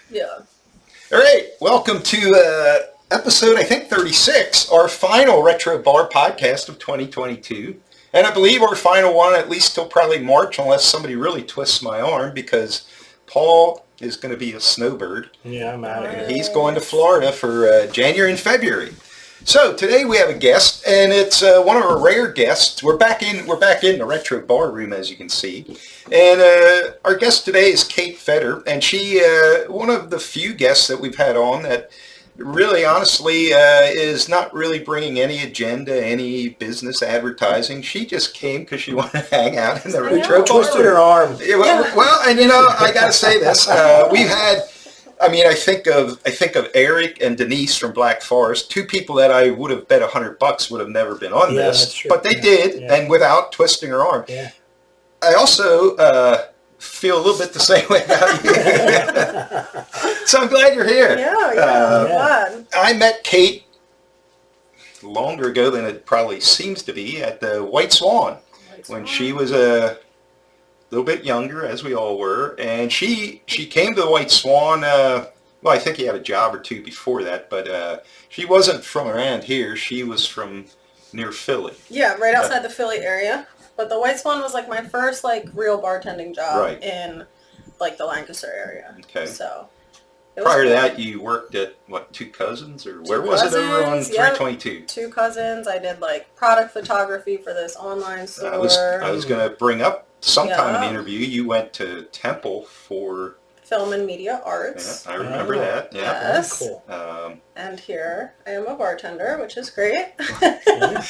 Yeah. All right, welcome to episode, I think, 36, our final Retro Bar podcast of 2022. And I believe our final one, at least till probably March, unless somebody really twists my arm, because Paul is going to be a snowbird. Yeah, I'm out of here. And he's going to Florida for January and February. So today we have a guest, and it's one of our rare guests. We're back in the Retro Bar Room, as you can see. And our guest today is Caitt Fetter, and she one of the few guests that we've had on that really, honestly, is not really bringing any agenda, any business advertising. She just came because she wanted to hang out in the Retro Bar Room. Twisted her arm. Yeah, well, and I got to say this. We've had... I mean, I think of Eric and Denise from Black Forest, two people that I would have bet $100 would have never been on this, but they did, and without twisting her arm. Yeah. I also feel a little bit the same way about you. So I'm glad you're here. Yeah, I'm glad. I met Caitt longer ago than it probably seems to be at the White Swan when she was a little bit younger, as we all were, and she came to the White Swan. Well, I think he had a job or two before that, but she wasn't from around here. She was from near Philly. Yeah, right outside the Philly area. But the White Swan was like my first like real bartending job in like the Lancaster area. Okay. So prior to that, you worked at what, Two Cousins, or where was it over on 322? Two Cousins. I did like product photography for this online store. I was going to bring up sometime in the interview, you went to Temple for Film and Media Arts. Yeah, I remember that. Yeah. Yes. Cool. And here I am a bartender, which is great.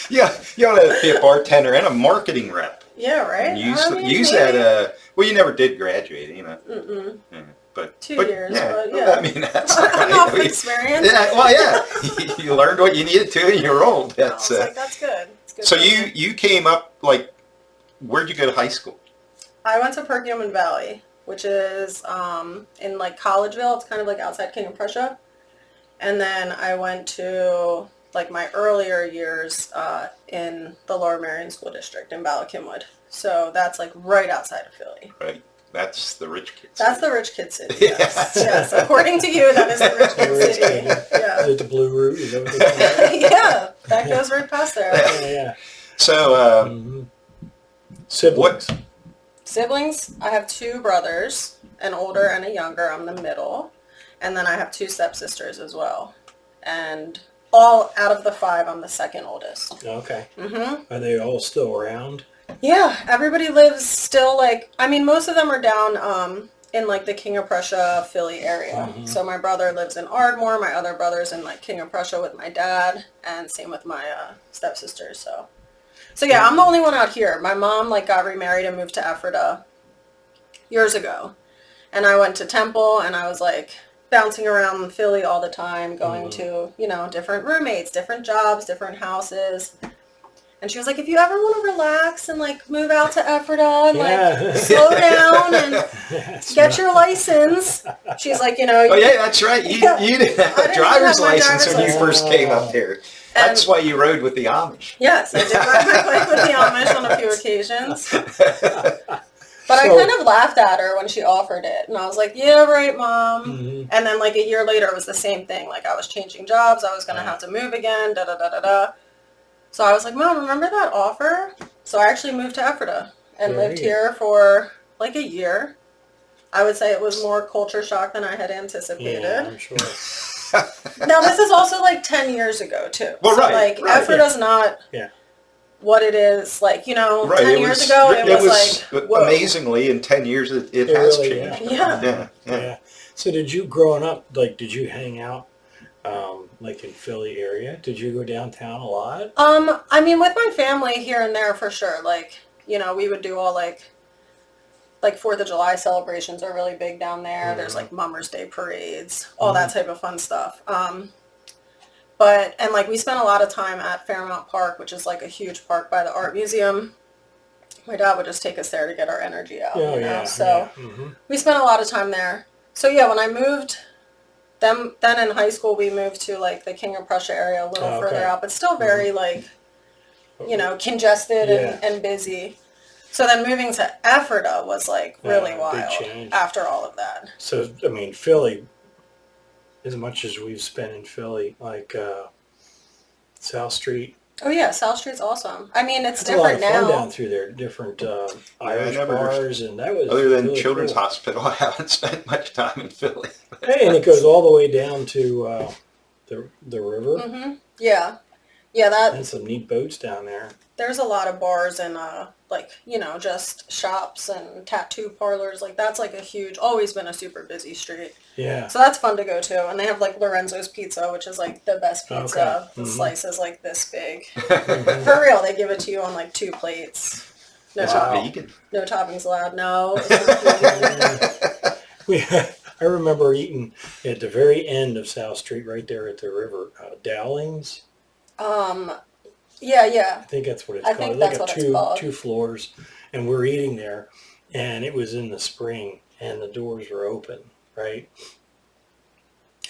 Yeah, you ought to be a bartender and a marketing rep. Yeah, right. And use that. Well, you never did graduate, you know. Mm-mm. Yeah, but 2 years. Yeah, but yeah. I mean, that's right. Enough experience. Yeah, well, yeah. You learned what you needed to, and you're old. That's like, that's good. It's good. So you came up like. Where'd you go to high school? I went to Perkiomen Valley, which is in like Collegeville. It's kind of like outside King of Prussia. And then I went to like my earlier years in the Lower Merion School District in Ballackinwood. So that's like right outside of Philly. Right. That's the rich kids. That's the rich kid city. Yes. Yes. According to you, that is the rich kid city. Yeah. Is it the Blue Route? Is that what they call it? Yeah. That goes right past there. Yeah. So, siblings. Siblings, I have 2 brothers, an older and a younger. I'm the middle. And then I have 2 stepsisters as well. And all out of the 5, I'm the second oldest. Okay. Mm-hmm. Are they all still around? Yeah, everybody lives still like, I mean, most of them are down in like the King of Prussia, Philly area. Mm-hmm. So my brother lives in Ardmore. My other brother's in like King of Prussia with my dad. And same with my stepsisters, So yeah, I'm the only one out here. My mom like got remarried and moved to Ephrata years ago. And I went to Temple and I was like bouncing around Philly all the time, going to, you know, different roommates, different jobs, different houses. And she was like, if you ever want to relax and like move out to Ephrata and like slow down and get your license. She's like, you know. Oh yeah, that's right. You didn't have a driver's license when you first came up here. That's why you rode with the Amish. Yes, I did ride my bike with the Amish on a few occasions. But I kind of laughed at her when she offered it. And I was like, yeah, right, Mom. Mm-hmm. And then like a year later, it was the same thing. Like I was changing jobs. I was going to have to move again, da-da-da-da-da. So I was like, Mom, remember that offer? So I actually moved to Ephrata and lived here for like a year. I would say it was more culture shock than I had anticipated. Yeah, I'm sure. Now, this is also like 10 years ago, too. Well, so, like, Ephrata's not what it is. Like, you know, 10 years ago, it was like, whoa. Amazingly, in 10 years, it has really, changed. Yeah. So did you, growing up, like, did you hang out, like, in Philly area? Did you go downtown a lot? I mean, with my family here and there, for sure. Like, you know, we would do all, like 4th of July celebrations are really big down there. Mm-hmm. There's like Mummers Day parades, all that type of fun stuff. And like we spent a lot of time at Fairmount Park, which is like a huge park by the art museum. My dad would just take us there to get our energy out, you know? So we spent a lot of time there. So yeah, when I moved, then in high school, we moved to like the King of Prussia area a little further out, but still very like, you know, congested and busy. So then moving to Ephrata was like really wild after all of that. So, I mean, Philly as much as we've spent in Philly, like South Street. Oh yeah, South Street's awesome. I mean, it's It's a lot of different fun now. down through there. Different I Irish never, bars, and that was other than really Children's cool. Hospital, I haven't spent much time in Philly. Hey, and it goes all the way down to the river, Yeah, yeah. That and some neat boats down there. there's a lot of bars and like just shops and tattoo parlors. Like that's like a huge, always been a super busy street. Yeah. So that's fun to go to. And they have like Lorenzo's Pizza, which is like the best pizza. Okay. The slice is like this big. For real, they give it to you on like 2 plates. No, Wow. Vegan. no toppings allowed. No. I remember eating at the very end of South Street, right there at the river, Dowling's. Yeah. I think that's what it's I called. think It's that's like what it's called. two floors, and we're eating there, and it was in the spring, and the doors were open, right?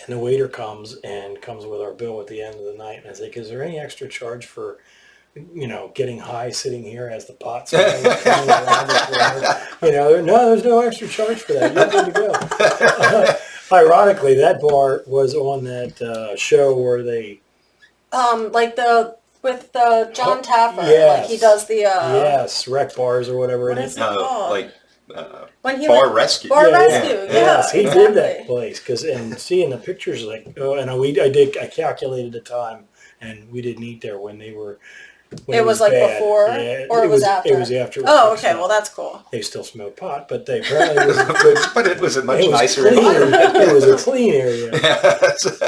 And the waiter comes with our bill at the end of the night, and I was like, "Is there any extra charge for, getting high sitting here as the pot's going around the corner?" No, there's no extra charge for that. You're good to go. Ironically, that bar was on that show where they with John Taffer, yes. like he does the yes, wreck bars or whatever what it is is. it called? Like When he Bar went- Rescue. Bar Yeah, Rescue, yeah. Yes, he exactly. did that place and seeing the pictures I calculated the time, and we didn't eat there when It was like bad. before, or it was after? It was after. Oh, okay, well that's cool. They still smoke pot, but they apparently was But it was a much it was nicer clean. environment. It was a clean area. Yes.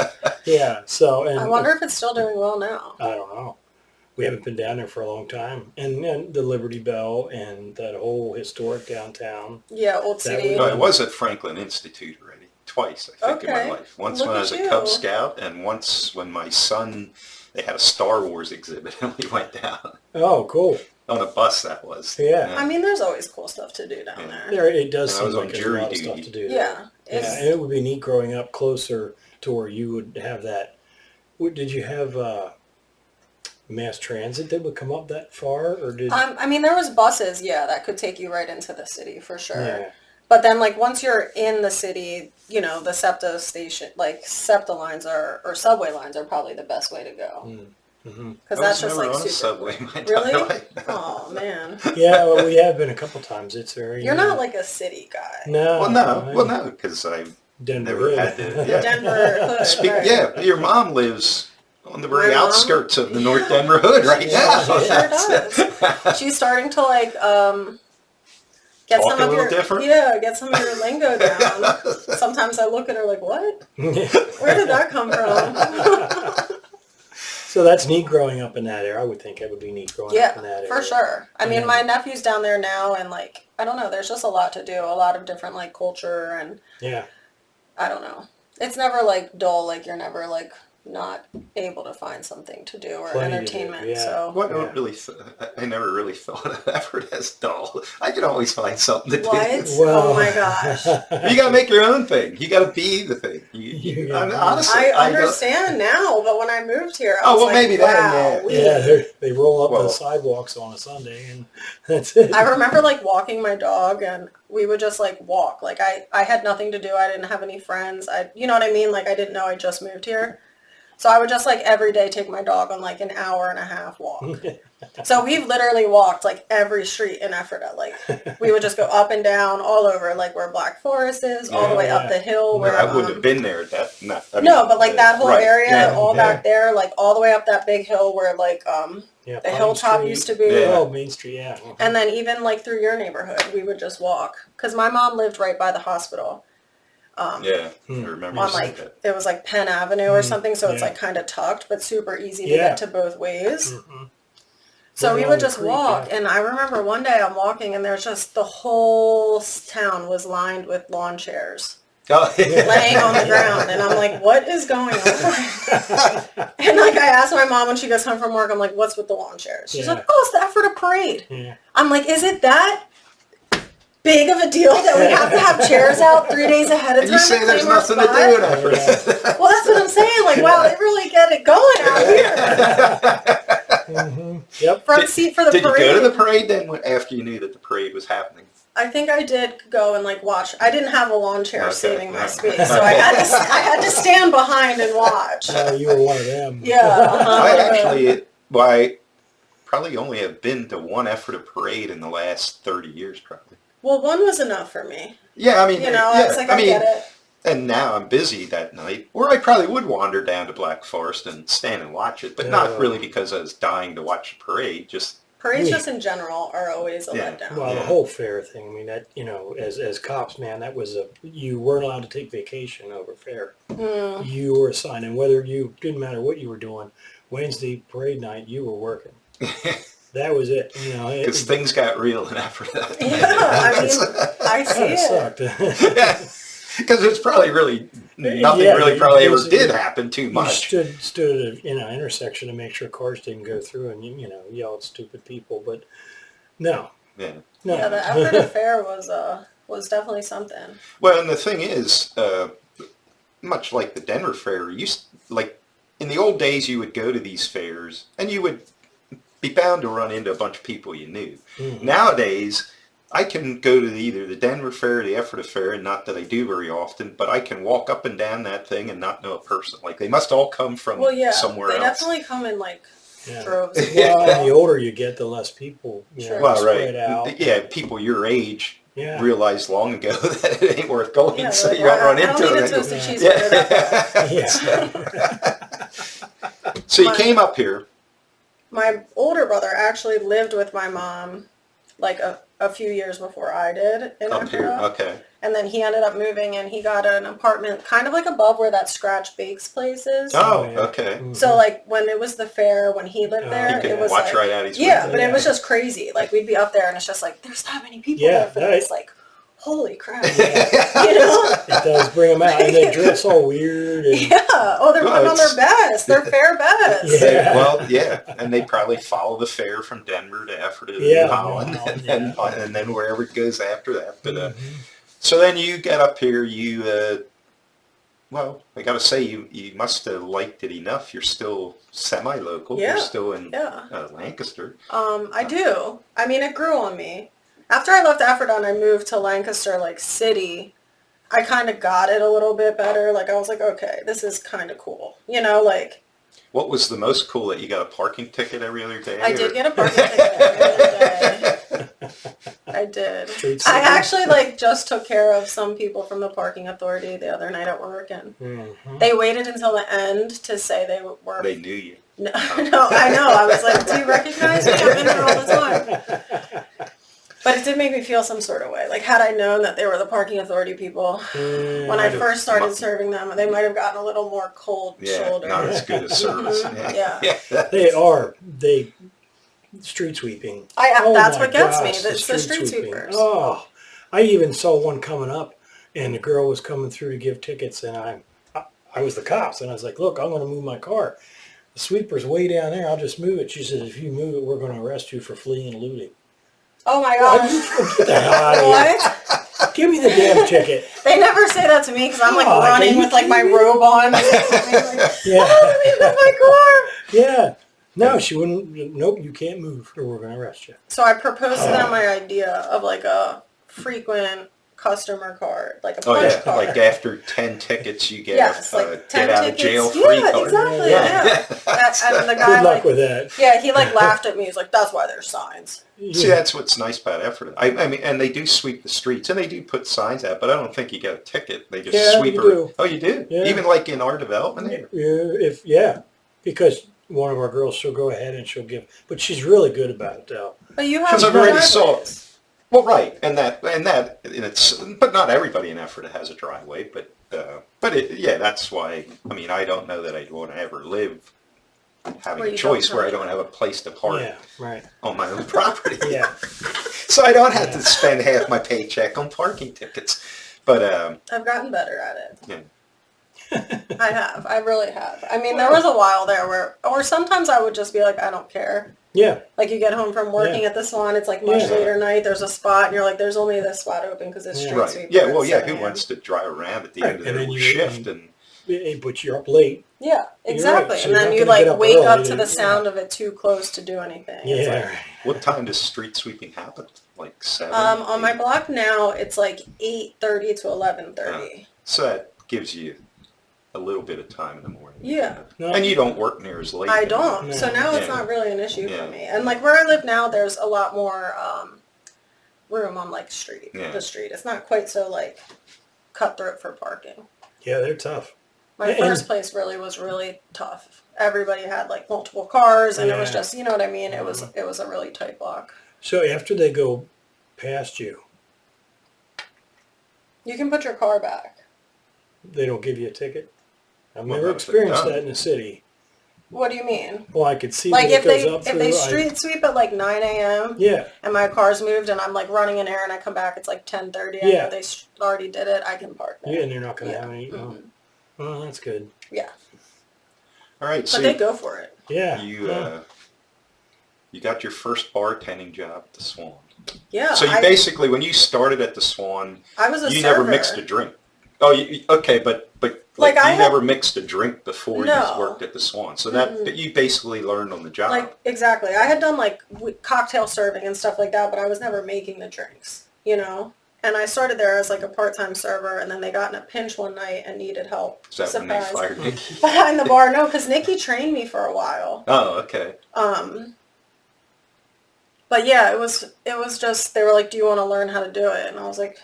Yeah. So and I wonder if it's still doing well now. I don't know. We haven't been down there for a long time, and the Liberty Bell and that whole historic downtown. Yeah, Old That City. No, I was at Franklin Institute already. Twice, I think, in Okay. my life. Once Look when I at was a you. Cub Scout, and once when my son, they had a Star Wars exhibit, and we went down Oh, cool. on a bus, that was. Yeah. I mean, there's always cool stuff to do down there. There, it does And I seem was on like there's a jury lot of stuff duty. to do. Yeah. Yeah, and it would be neat growing up closer to where you would have that. Did you have mass transit that would come up that far, or did? I mean, there was buses, yeah, that could take you right into the city for sure. Yeah. But then, like, once you're in the city, the SEPTA station, like, SEPTA lines or subway lines are probably the best way to go. Mm-hmm. Because I that's was just, never like, on a super... subway my Really? entire life. Oh, man. Yeah, well, we have been a couple times. It's very. You're not, like, a city guy. No. Well, no, because I've Denver never Hood. had to. Yeah. Denver Hood. Right. Yeah, your mom lives on the very My mom? outskirts of the North Denver Hood right Yeah, now. She sure does. She's starting to, like, get Talk some a of little your different? Yeah, get some of your lingo down. Sometimes I look at her like, what? Where did that come from? So that's neat growing up in that area. I would think it would be neat growing up in that Yeah, area. for sure. I mean, Yeah. my nephew's down there now, and like, I don't know. There's just a lot to do. A lot of different like culture, and Yeah. I don't know. It's never like dull. Like you're never like not able to find something to do or Plenty to do, entertainment. yeah. So Well, Yeah. I never really thought of effort as dull. I can always find something to what? do. Well, Oh my gosh. You got to make your own thing. You got to be the thing. Honestly, I understand now, but when I moved here, I Oh, was well, like, maybe then, wow. yeah. we- Yeah, they roll up Well- the sidewalks on a Sunday, and that's it. I remember like walking my dog, and we would just like walk. Like I had nothing to do. I didn't have any friends. You know what I mean? Like I didn't know I just moved here. So I would just like every day take my dog on like an hour and a half walk. So we've literally walked like every street in Ephrata. Like we would just go up and down all over, like where Black Forest is, all the way Yeah, up yeah. the hill. No, Where I wouldn't have been there. no, but like that whole right, area, yeah, all yeah. back there, like all the way up that big hill where like Yeah, the Pine hilltop Street. used to be. Yeah. Oh, Main Street, yeah. And then even like through your neighborhood, we would just walk. Because my mom lived right by the hospital. Yeah, I remember you On said like, that. it was like Penn Avenue or something. So it's Yeah. like kind of tucked, but super easy to Yeah. get to both ways. Mhm. So Right we on would the just creek, walk. yeah. And I remember one day I'm walking and there's just the whole town was lined with lawn chairs. Oh, Laying on the ground, and I'm like, what is going on? And like I asked my mom when she gets home from work, I'm like, what's with the lawn chairs? She's Yeah. like, oh, it's the Ephrata parade. Yeah. I'm like, is it that big of a deal that we have to have chairs out 3 days ahead of And time? you say to there's claim our nothing to spot? do in Ephrata. Well, that's what I'm saying. Like, wow, they really get it going out here. Yep. Front seat for the Did you parade. go to the parade then after you knew that the parade was happening? I think I did go and like watch. I didn't have a lawn chair Okay. saving my space, so I had to stand behind and watch. You were one of them. Yeah. I actually, well, I probably only have been to one Ephrata parade in the last 30 years, probably. Well, one was enough for me. Yeah, I mean, You know, I was like, I get it. And now I'm busy that night, or I probably would wander down to Black Forest and stand and watch it, but not really because I was dying to watch the parade. Just parades, just in general, are always a letdown. Well, the whole fair thing. I mean, that as cops, man, that was you weren't allowed to take vacation over fair. Mm. You were assigned, and whether you didn't matter what you were doing. Wednesday parade night, you were working. That was it. because things got real in Ephrata. Yeah, I mean, I see it. Sucked. Yeah. Because it's probably really nothing probably ever did happen too much. You stood at an intersection to make sure cars didn't go through and yell at stupid people, but no. Yeah. No. Yeah, the Ephrata Fair was definitely something. Well, and the thing is, much like the Denver Fair, like in the old days, you would go to these fairs and you would be bound to run into a bunch of people you knew. Mm-hmm. Nowadays, I can go to either the Denver Fair or the Ephrata Fair, and not that I do very often, but I can walk up and down that thing and not know a person. Like, they must all come from somewhere else. They definitely come in, like, droves. Well, the older you get, the less people spread out. Yeah, people your age realized long ago that it ain't worth going, so you don't run into it. I don't need a toasted cheeseburger. So you came up here. My older brother actually lived with my mom, like, a few years before I did in Up here, okay. And then he ended up moving and he got an apartment kind of like above where that Scratch Bakes place is. Oh, okay. Mm-hmm. So like when it was the fair, when he lived there, it was watch like, right out his window. But it was just crazy. Like we'd be up there and it's just like, there's that many people there for this. Like, holy crap. It does bring them out and they dress all weird. And... Yeah. Oh, they're putting on their best. Their fair best. Yeah. And they probably follow the fair from Denver to Ephrata to New Holland and then wherever it goes after that. But so then you get up here, well, I got to say, you must have liked it enough. You're still semi-local. Yeah. You're still in Lancaster. I do. I mean, it grew on me. After I left Ephrata and I moved to Lancaster, like, city, I kind of got it a little bit better. Like, I was like, okay, this is kind of cool. Like... What was the most cool, that you got a parking ticket every other day? I did get a parking ticket every other day. I did. I actually, like, just took care of some people from the parking authority the other night at work, and they waited until the end to say they were... They knew you. No, I know. I was like, do you recognize me? I'm in there all the time. But it did make me feel some sort of way. Like, had I known that they were the parking authority people, when I first started serving them, they might have gotten a little more cold shoulder. Not as good a service. They are. Street sweeping. That's what gets me. It's the street sweepers. Oh, I even saw one coming up, and the girl was coming through to give tickets, and I was the cops, and I was like, look, I'm going to move my car. The sweeper's way down there. I'll just move it. She says, if you move it, we're going to arrest you for fleeing and looting. Oh my gosh. Get the hell out of here. What? Give me the damn ticket. They never say that to me because I'm like running with like my robe on. Like, let me move my car. Yeah. No, she wouldn't. Nope, you can't move or we're going to arrest you. So I proposed to them my idea of like a frequent customer card, like a punch card. Like after 10 tickets you get like 10 get out tickets. of jail free card. Exactly. And the guy, good luck with that. Yeah, he like laughed at me. He's like, that's why there's signs. See, that's what's nice about Ephrata. I mean, and they do sweep the streets, and they do put signs out, but I don't think you get a ticket. They just sweep you do. Oh, you do? Yeah. Even like in our development area? Because one of our girls, she'll go ahead and she'll give, but she's really good about it, though. But you have because I've already saw it. Well, right, and it's, but not everybody in Ephrata has a driveway, but that's why. I mean, I don't know that I'd want to ever live having a choice where I don't have a place to park on my own property. So I don't have to spend half my paycheck on parking tickets. But I've gotten better at it. Yeah. I have. I really have. I mean, there was a while there or sometimes I would just be like, I don't care. Yeah. Like you get home from working at the salon, it's like much later night, there's a spot, and you're like, there's only this spot open because it's street sweeper. Yeah, well, who wants to drive around at the end of their shift? But you're up late. Yeah, exactly. So and then you like wake up to the sound of it too close to do anything. Yeah. What time does street sweeping happen? like 7? On my block now, it's like 8:30 to 11:30. So that gives you a little bit of time in the morning. Yeah. No. And you don't work near as late. I don't. No. So now it's Yeah. not really an issue Yeah. for me. And like where I live now, there's a lot more room on like Yeah. the street. It's not quite so like cutthroat for parking. Yeah, they're tough. My And- first place was really tough. Everybody had like multiple cars, and it was Yeah. just, you know what I mean? It was a really tight block. So after they go past you, You can put your car back. they don't give you a ticket? I've Well, never not if they're experienced done. that in the city. What do you mean? Well, I could see Like that if it they goes up if they through, street sweep at like 9 a.m. yeah, and my car's moved and I'm like running an errand, I come back, it's like 10:30. I Yeah. know they already did it. I can park there. yeah, and they're not going to Yeah. have any. Mhm. Oh, that's good. Yeah, All right, but so they go for it. Yeah. you got your first bartending job at the Swan. Yeah. So you basically, when you started at the Swan, I was a you server. never mixed a drink. Oh, okay, but Like, you I had- never mixed a drink before No. you worked at the Swan. So that you basically learned on the job. Like, exactly. I had done like cocktail serving and stuff like that, but I was never making the drinks, you know? And I started there as like a part-time server, and then they got in a pinch one night and needed help. Is that when they fired you? Behind the bar. No, because Nikki trained me for a while. Oh, okay. But yeah, it was just, they were like, do you want to learn how to do it? And I was like,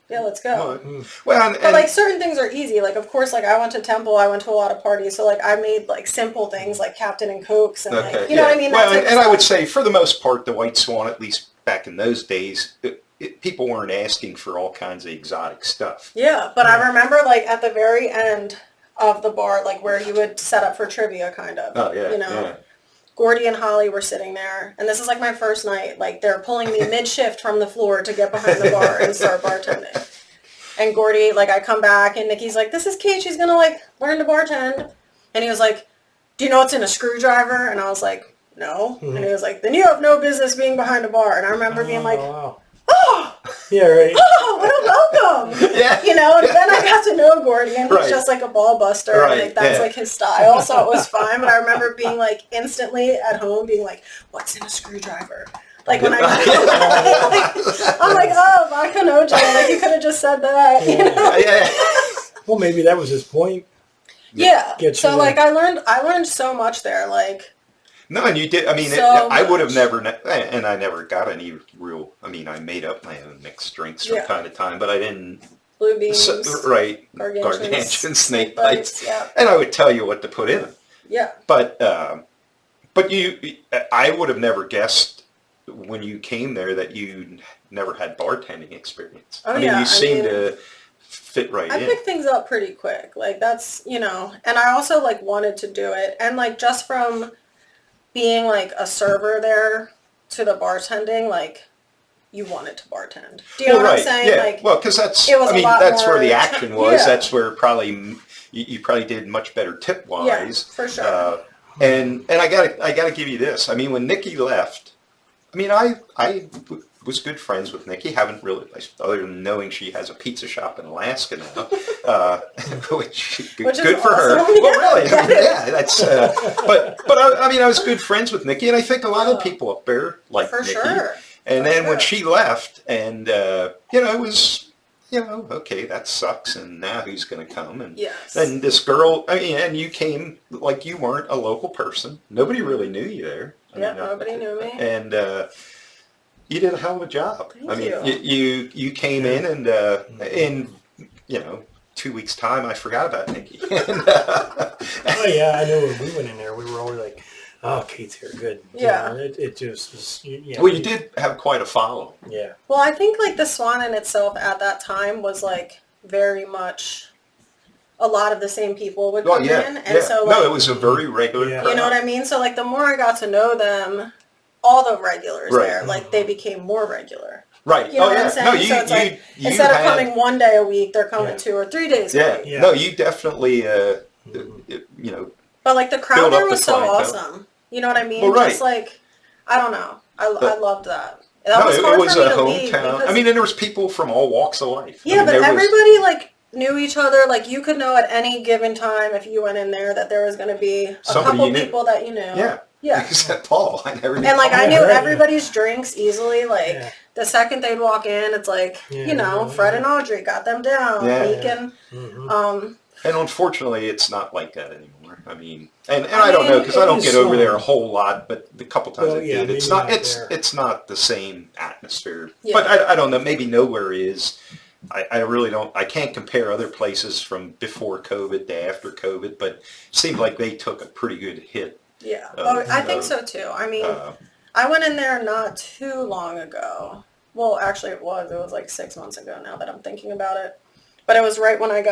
yeah, let's go. Well, But like certain things are easy. Like of course, like I went to Temple, I went to a lot of parties, so like I made like simple things like Captain and Cokes and like, you know what I mean? Well, That type of and I would stuff. say for the most part, the White Swan, at least back in those days, people weren't asking for all kinds of exotic stuff. Yeah, but I remember like at the very end of the bar, like where you would set up for trivia, kind of. Oh yeah, You know. yeah. Gordy and Holly were sitting there, and this is like my first night. Like they're pulling me mid-shift from the floor to get behind the bar and start bartending. And Gordy, like I come back, and Nikki's like, "This is Caitt. She's gonna like learn to bartend." And he was like, "Do you know what's in a screwdriver?" And I was like, "No." And he was like, "Then you have no business being behind a bar." And I remember being like, wow. "Oh, Yeah, right. oh, what a welcome!" Yeah. You know. And then I got to know Gordy, and he's Right. just like a ball buster. Right, And, like that's yeah. like his style, so it was fine. But I remember being like instantly at home, being like, "What's in a screwdriver?" Like when I, I'm like, "Oh, vodka nojo." Like you could have just said that, you know? Yeah. Well, maybe that was his point. Yeah. Get So you like I learned so much there. Like No, and you did. I mean, So I would have much. never, and I never got any real. I mean, I made up my own mixed drinks from Yeah. time to time, but I didn't. blue beans, Right, gargantuan snake bites, Yeah. and I would tell you what to put in them. Yeah. But I would have never guessed when you came there that you never had bartending experience. Oh, I mean, yeah, you I seem mean, to fit right I in. picked things up pretty quick. Like that's, you know, and I also like wanted to do it. And like just from being like a server there to the bartending, like you wanted to bartend. Do you know what I'm saying? Yeah. Like Well, because that's, it was I a mean, lot that's where more the action was. yeah. That's where probably you probably did much better tip wise. Yeah, for sure. And I gotta give you this. I mean, when Nikki left, I mean, I was good friends with Nikki. Haven't really, other than knowing she has a pizza shop in Alaska now, which Which is good for her. awesome. Well, really, Yeah. yeah. That's. But I mean, I was good friends with Nikki, and I think a lot of people up there like For Nikki. sure. And For then when sure. she left, and it was, okay, that sucks. And now who's going to come? And Yes. and this girl, I mean, and you came like you weren't a local person. Nobody really knew you there. Yeah, nobody knew me. And you did a hell of a job. Thank I mean, you. you came in, and in 2 weeks' time, I forgot about Nikki. And, Oh yeah, I know when we went in there, we were always like, "Oh, Cait's here, good." Yeah. It just was. Yeah. well, you did have quite a following. Yeah. Well, I think like the Swan in itself at that time was like very much a lot of the same people would Oh come yeah, in, and yeah. so like No, it was a very regular. Yeah. you know what I mean. So like the more I got to know them, all the regulars Right. there, like they became more regular. Right. You know oh what yeah. I'm saying? No, you so it's like you instead had, of coming one day a week, they're coming Yeah. 2 or 3 days Yeah. a week. Yeah. No, you definitely. But like the crowd Build up there the was so clientele. awesome. You know what I mean? Well, right. Just like I don't know. I loved that. That No, was it hard was for me a to leave hometown. because- I mean, and there was people from all walks of life. yeah, I mean, but there was- everybody like knew each other. Like you could know at any given time if you went in there that there was going to be a Somebody couple you knew. people that you knew. Yeah. Yeah. Except Paul. I never knew And like Paul. I knew right. everybody's drinks easily. Like Yeah. the second they'd walk in, it's like, Yeah, Fred and Audrey got them down. Yeah. Leaking. Mm-hmm. And unfortunately, it's not like that anymore. I mean, and I I don't know mean, because I it don't is get over there a some. whole lot, but the couple times Well, I yeah, did, it's maybe not not it's there. it's not the same atmosphere. Yeah. But I don't know. Maybe nowhere is. I really don't. I can't compare other places from before COVID to after COVID, but it seemed like they took a pretty good hit. Yeah. Of, I think of, so too. I mean, uh, I went in there not too long ago. Well, actually it was like 6 months ago now that I'm thinking about it. But it was right when I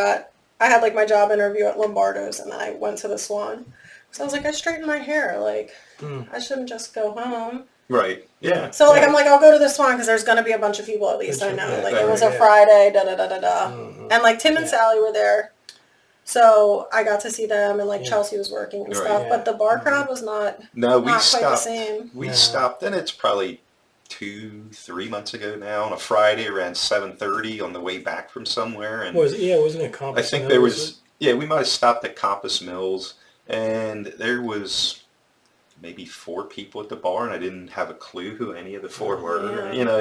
had like my job interview at Lombardo's and then I went to the Swan. So I was like, I straightened my hair. Like, I shouldn't just go home. right. Yeah. So like, yeah. I'm like, I'll go to the Swan because there's going to be a bunch of people at least I know. Like, it was a Friday, da-da-da-da-da. And like Tim and Sally were there. So I got to see them and like Chelsea was working and Right. stuff. Yeah. But the bar crowd was not No, we quite the stopped. same. We No. stopped, and it's probably 2-3 months ago now on a Friday around 7:30 on the way back from somewhere, and Wasn't it Compass I think Mill, there was was we might have stopped at Compass Mills, and there was maybe 4 people at the bar, and I didn't have a clue who any of the 4 were. Yeah. You know,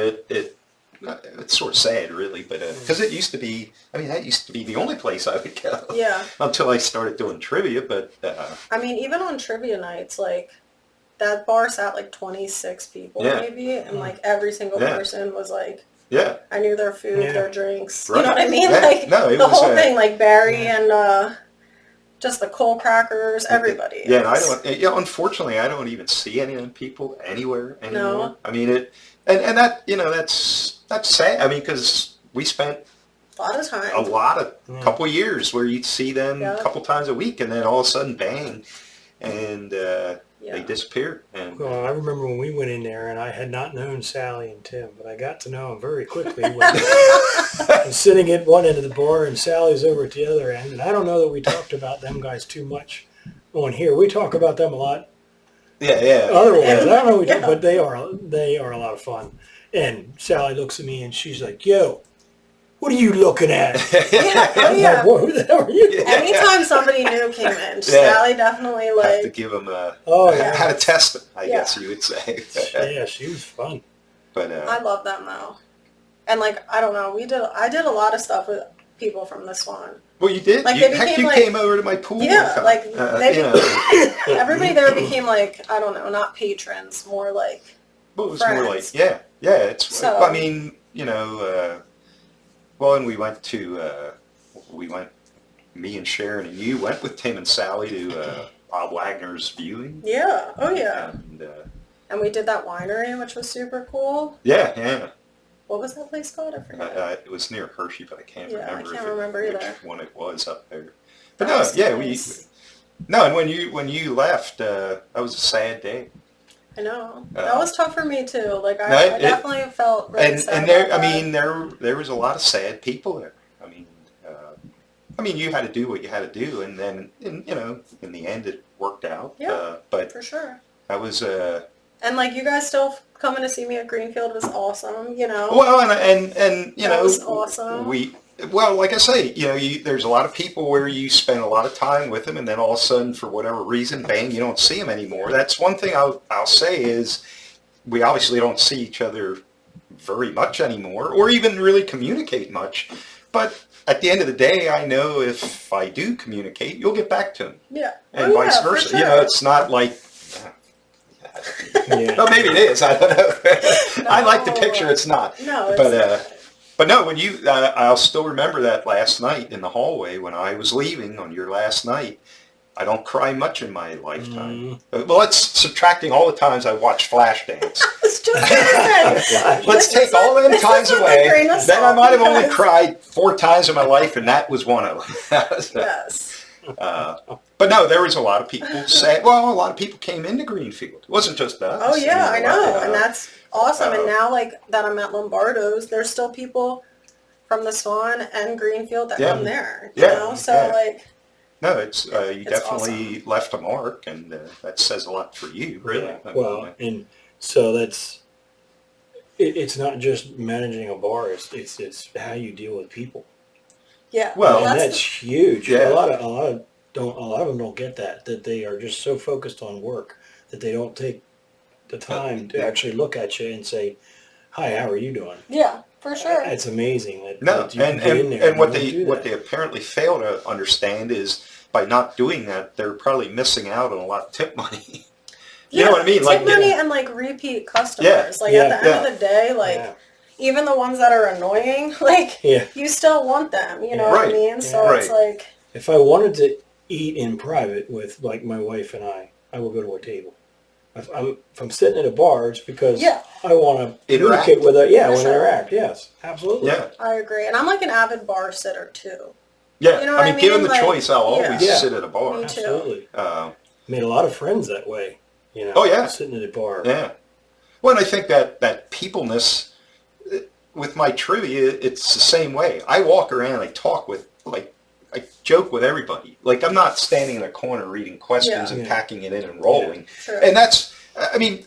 it's sort of sad, really, but because it used to be, I mean, that used to be the only place I would go. Yeah. Until I started doing trivia, but I mean, even on trivia nights, like, that bar sat like 26 people Yeah. maybe, and like every single Yeah. person was like, yeah, I knew their food, Yeah. their drinks. Right. You know what I mean? Yeah. Like, No, it the was, whole thing, like Barry Yeah. and just the coal crackers, everybody. Yeah, and I It's- don't. Unfortunately, I don't even see any of them people anywhere anymore. No. I mean and that that's sad. I mean, because we spent a lot of time. Yeah. couple years where you'd see them Yeah. a couple times a week, and then all of a sudden, bang, and they disappeared. And Well, I remember when we went in there, and I had not known Sally and Tim, but I got to know them very quickly when I was sitting at one end of the bar, and Sally's over at the other end. And I don't know that we talked about them guys too much on here. We talk about them a lot yeah. otherwise. I don't know, Yeah. but they are a lot of fun. And Sally looks at me, and she's like, "Yo, what are you looking at?" Yeah, oh I'm yeah. like, "What? Who the hell are you?" Anytime somebody new came in, Sally definitely Have to like, give them Oh yeah, how to test them, I Yeah. guess you would say. yeah, she was fun. But I love them though. And like, I don't know, I did a lot of stuff with people from the Swan. well, you did. Like, you, they heck, became you like- came over to my pool. Yeah, one time. like, they you know. Everybody there became like, I don't know, not patrons, more like, Well, it was more like, friends. yeah. It's, So- I mean, well, and me and Sharon and you went with Tim and Sally to Bob Wagner's viewing. yeah, oh yeah. And, And we did that winery, which was super cool. yeah. What was that place called? I forget. It was near Hershey, but I can't Yeah, I remember. can't remember which either. one it was up there. But That no, was yeah, nice. and when you left, that was a sad day. I know. That was tough for me too. Like, I, No, I definitely felt really sad And there, about I that. mean, there was a lot of sad people there. I mean, you had to do what you had to do, and then, in the end, it worked out. Yeah, but for sure. that was And like, you guys still coming to see me at Greenfield was awesome, well, and That was awesome. Well, like I say, there's a lot of people where you spend a lot of time with them, and then all of a sudden, for whatever reason, bang, you don't see them anymore. That's one thing I'll say is we obviously don't see each other very much anymore, or even really communicate much. But at the end of the day, I know if I do communicate, you'll get back to them, Yeah. and Oh, vice yeah, for versa. sure. It's not like. Yeah. Well, maybe it is. I don't know. I like the No. picture. It's not. No, it's But no, when I'll still remember that last night in the hallway when I was leaving on your last night. I don't cry much in my lifetime. Well, that's subtracting all the times I watched Flashdance. It's just gonna say. Let's take all them this times is with a away. grain of Then I salt might have only because- cried 4 times in my life, and that was one of them. Yes. But no, there was a lot of people say, well, a lot of people came into Greenfield. It wasn't just us. Oh yeah, I mean, know, and that's awesome. And uh, now, like that, I'm at Lombardo's. There's still people from the Swan and Greenfield that Yeah. come there. Yeah, So yeah. like, No, it's you It's definitely left a mark, and that says a lot for you, really. Yeah, I well, mean, and so it's not just managing a bar. It's how you deal with people. yeah. Well, and that's that's huge. Yeah. A lot of them don't get that they are just so focused on work that they don't take the time to actually look at you and say, "Hi, how are you doing?" Yeah, for sure. It's amazing that, No, that you can get in there. and what don't do what that. they apparently fail to understand is by not doing that, they're probably missing out on a lot of tip money. You know what I mean? Tip Like, money and like repeat customers. Yeah, Like yeah, at the end of the day, like Yeah. even the ones that are annoying, like Yeah. you still want them. You know what I Right. mean? So Yeah. it's like, If I wanted to eat in private with like my wife and I will go to a table. If I'm sitting at a bar, it's because Yeah. I want to Interact. communicate with her. Yeah, For I want to sure. interact. Yes, absolutely. yeah, I agree. And I'm like an avid bar sitter too. yeah. You know what I I mean, given mean? the Like, choice, I'll always yeah. sit at a bar. Me too. Absolutely. Uh, Made a lot of friends that way. You know. Oh, yeah. Sitting at a bar. yeah. Well, and I think that peopleness with my trivia, it's the same way. I walk around, I talk with, like, I joke with everybody. Like, I'm not standing in a corner reading questions Yeah. and Yeah. packing it in and rolling. True. And that's, I mean,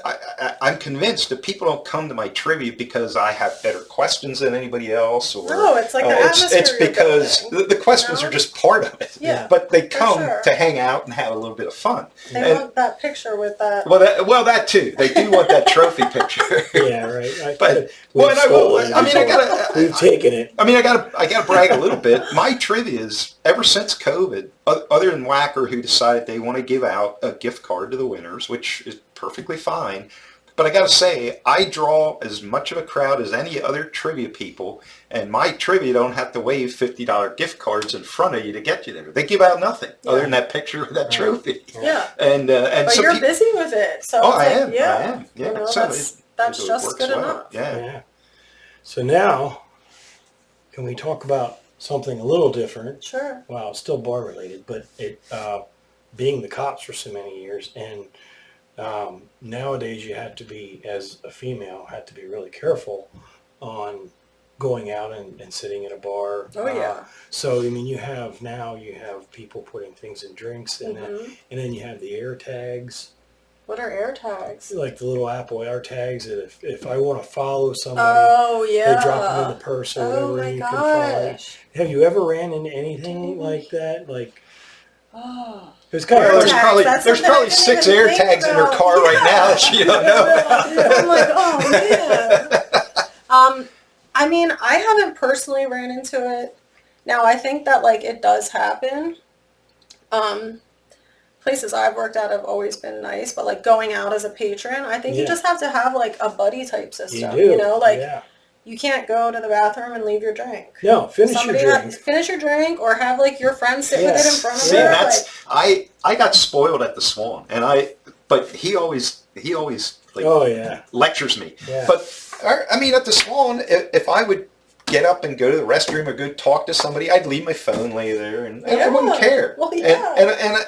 I'm convinced that people don't come to my trivia because I have better questions than anybody else. Or, No, it's like the it's atmosphere you're because building, the questions you know? are just part of it. Yeah, But they for come sure. to hang out and have a little bit of fun. They And- want that picture with that. well, that too. They do want that trophy picture. Yeah, right. But we've well, and I will. stolen it I mean, I before. gotta. We've taken it. I mean, I gotta brag a little bit. My trivia's ever since COVID, other than Whacker, who decided they want to give out a gift card to the winners, which is perfectly fine. But I gotta say, I draw as much of a crowd as any other trivia people, and my trivia don't have to wave $50 gift cards in front of you to get you there. They give out nothing other than that picture of that trophy. Yeah. And But so you're people, busy with it. So oh, it's I like, am. yeah. I am. Yeah. You know, So that's it just works good well. enough. Yeah. Yeah. So now, can we talk about something a little different? Sure. Well, it's still bar related, but it being the cops for so many years, and nowadays you have to be, as a female, have to be really careful on going out and sitting in a bar. Oh, yeah. So I mean, you have people putting things in drinks, and then you have the air tags, What are air tags? like the little Apple air tags that if I want to follow somebody. Oh, yeah. They drop them in the purse or whatever, Oh, my and you can follow. gosh. Have you ever ran into anything like that? Like, Oh. it was kind Well, of there's tags, probably that's there's something I probably didn't 6 even air think tags in her about. car right now that she don't know. I'm like, oh, man. I mean, I haven't personally ran into it. Now, I think that, like, it does happen. Places I've worked at have always been nice, but, like, going out as a patron, I think you Yeah. just have to have, like, a buddy type system. you do. You know, like, yeah. you can't go to the bathroom and leave your drink. No, finish Somebody your drink. finish your drink, or have, like, your friend sit with it in front of See, her. that's Like, I got spoiled at the Swan, but he always like Oh yeah. lectures me. Yeah. But I mean, at the Swan, if I would get up and go to the restroom or go talk to somebody, I'd leave my phone lay there, and I wouldn't Yeah. care. Well, yeah.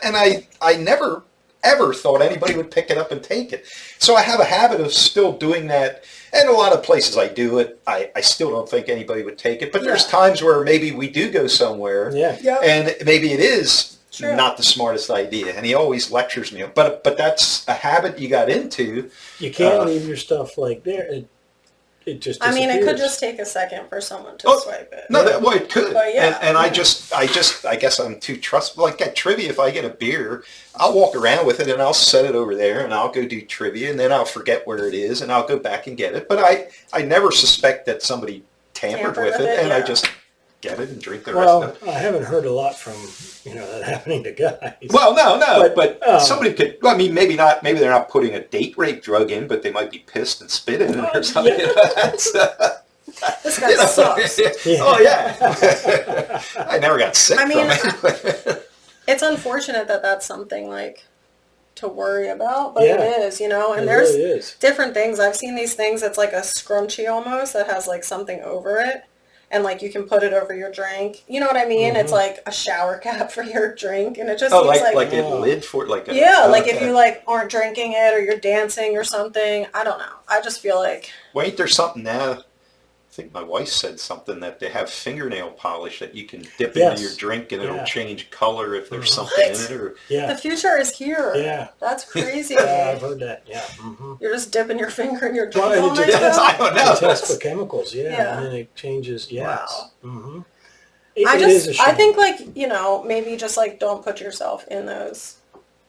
And I never ever thought anybody would pick it up and take it. So I have a habit of still doing that. And a lot of places I do it, I still don't think anybody would take it. But there's Yeah. times where maybe we do go somewhere, Yeah. Yep. and maybe it is True. not the smartest idea. And he always lectures me. But that's a habit you got into. You can't leave your stuff like there. It just I mean, it could disappears. just take a second for someone to Oh, swipe it. No, Yeah. well, it could. But yeah. And I guess I'm too trustful. Like at trivia, if I get a beer, I'll walk around with it and I'll set it over there and I'll go do trivia and then I'll forget where it is and I'll go back and get it. But I never suspect that somebody tampered with it, and I yeah. just get it and drink the Well, rest of it. I haven't heard a lot from that happening to guys. Well, no, But, but somebody could. Well, I mean, maybe not. Maybe they're not putting a date rape drug in, but they might be pissed and spit in it or something. This guy You know, sucks. Yeah. Oh yeah. I never got sick I mean, from it. It's unfortunate that that's something like to worry about, but Yeah. it is, and It there's really is. different things. I've seen these things that's like a scrunchie almost that has like something over it, and like you can put it over your drink. You know what I mean? It's like a shower cap for your drink, and it just Oh, seems like a lid for like a yeah, like if okay. you like aren't drinking it or you're dancing or something. I don't know. I just feel like Well, ain't there something now? I think my wife said something that they have fingernail polish that you can dip Yes. into your drink and it'll Yeah. change color if there's something What? in it. Or the Yeah. future is here. Yeah. That's crazy. I've heard that. Yeah. Mm-hmm. You're just dipping your finger in your drink Well, all it night just- now? I don't know. It tests for chemicals. Yeah. Yeah. And then it changes. Yes. Wow. Mm-hmm. I It is a shame. I think like, maybe just like don't put yourself in those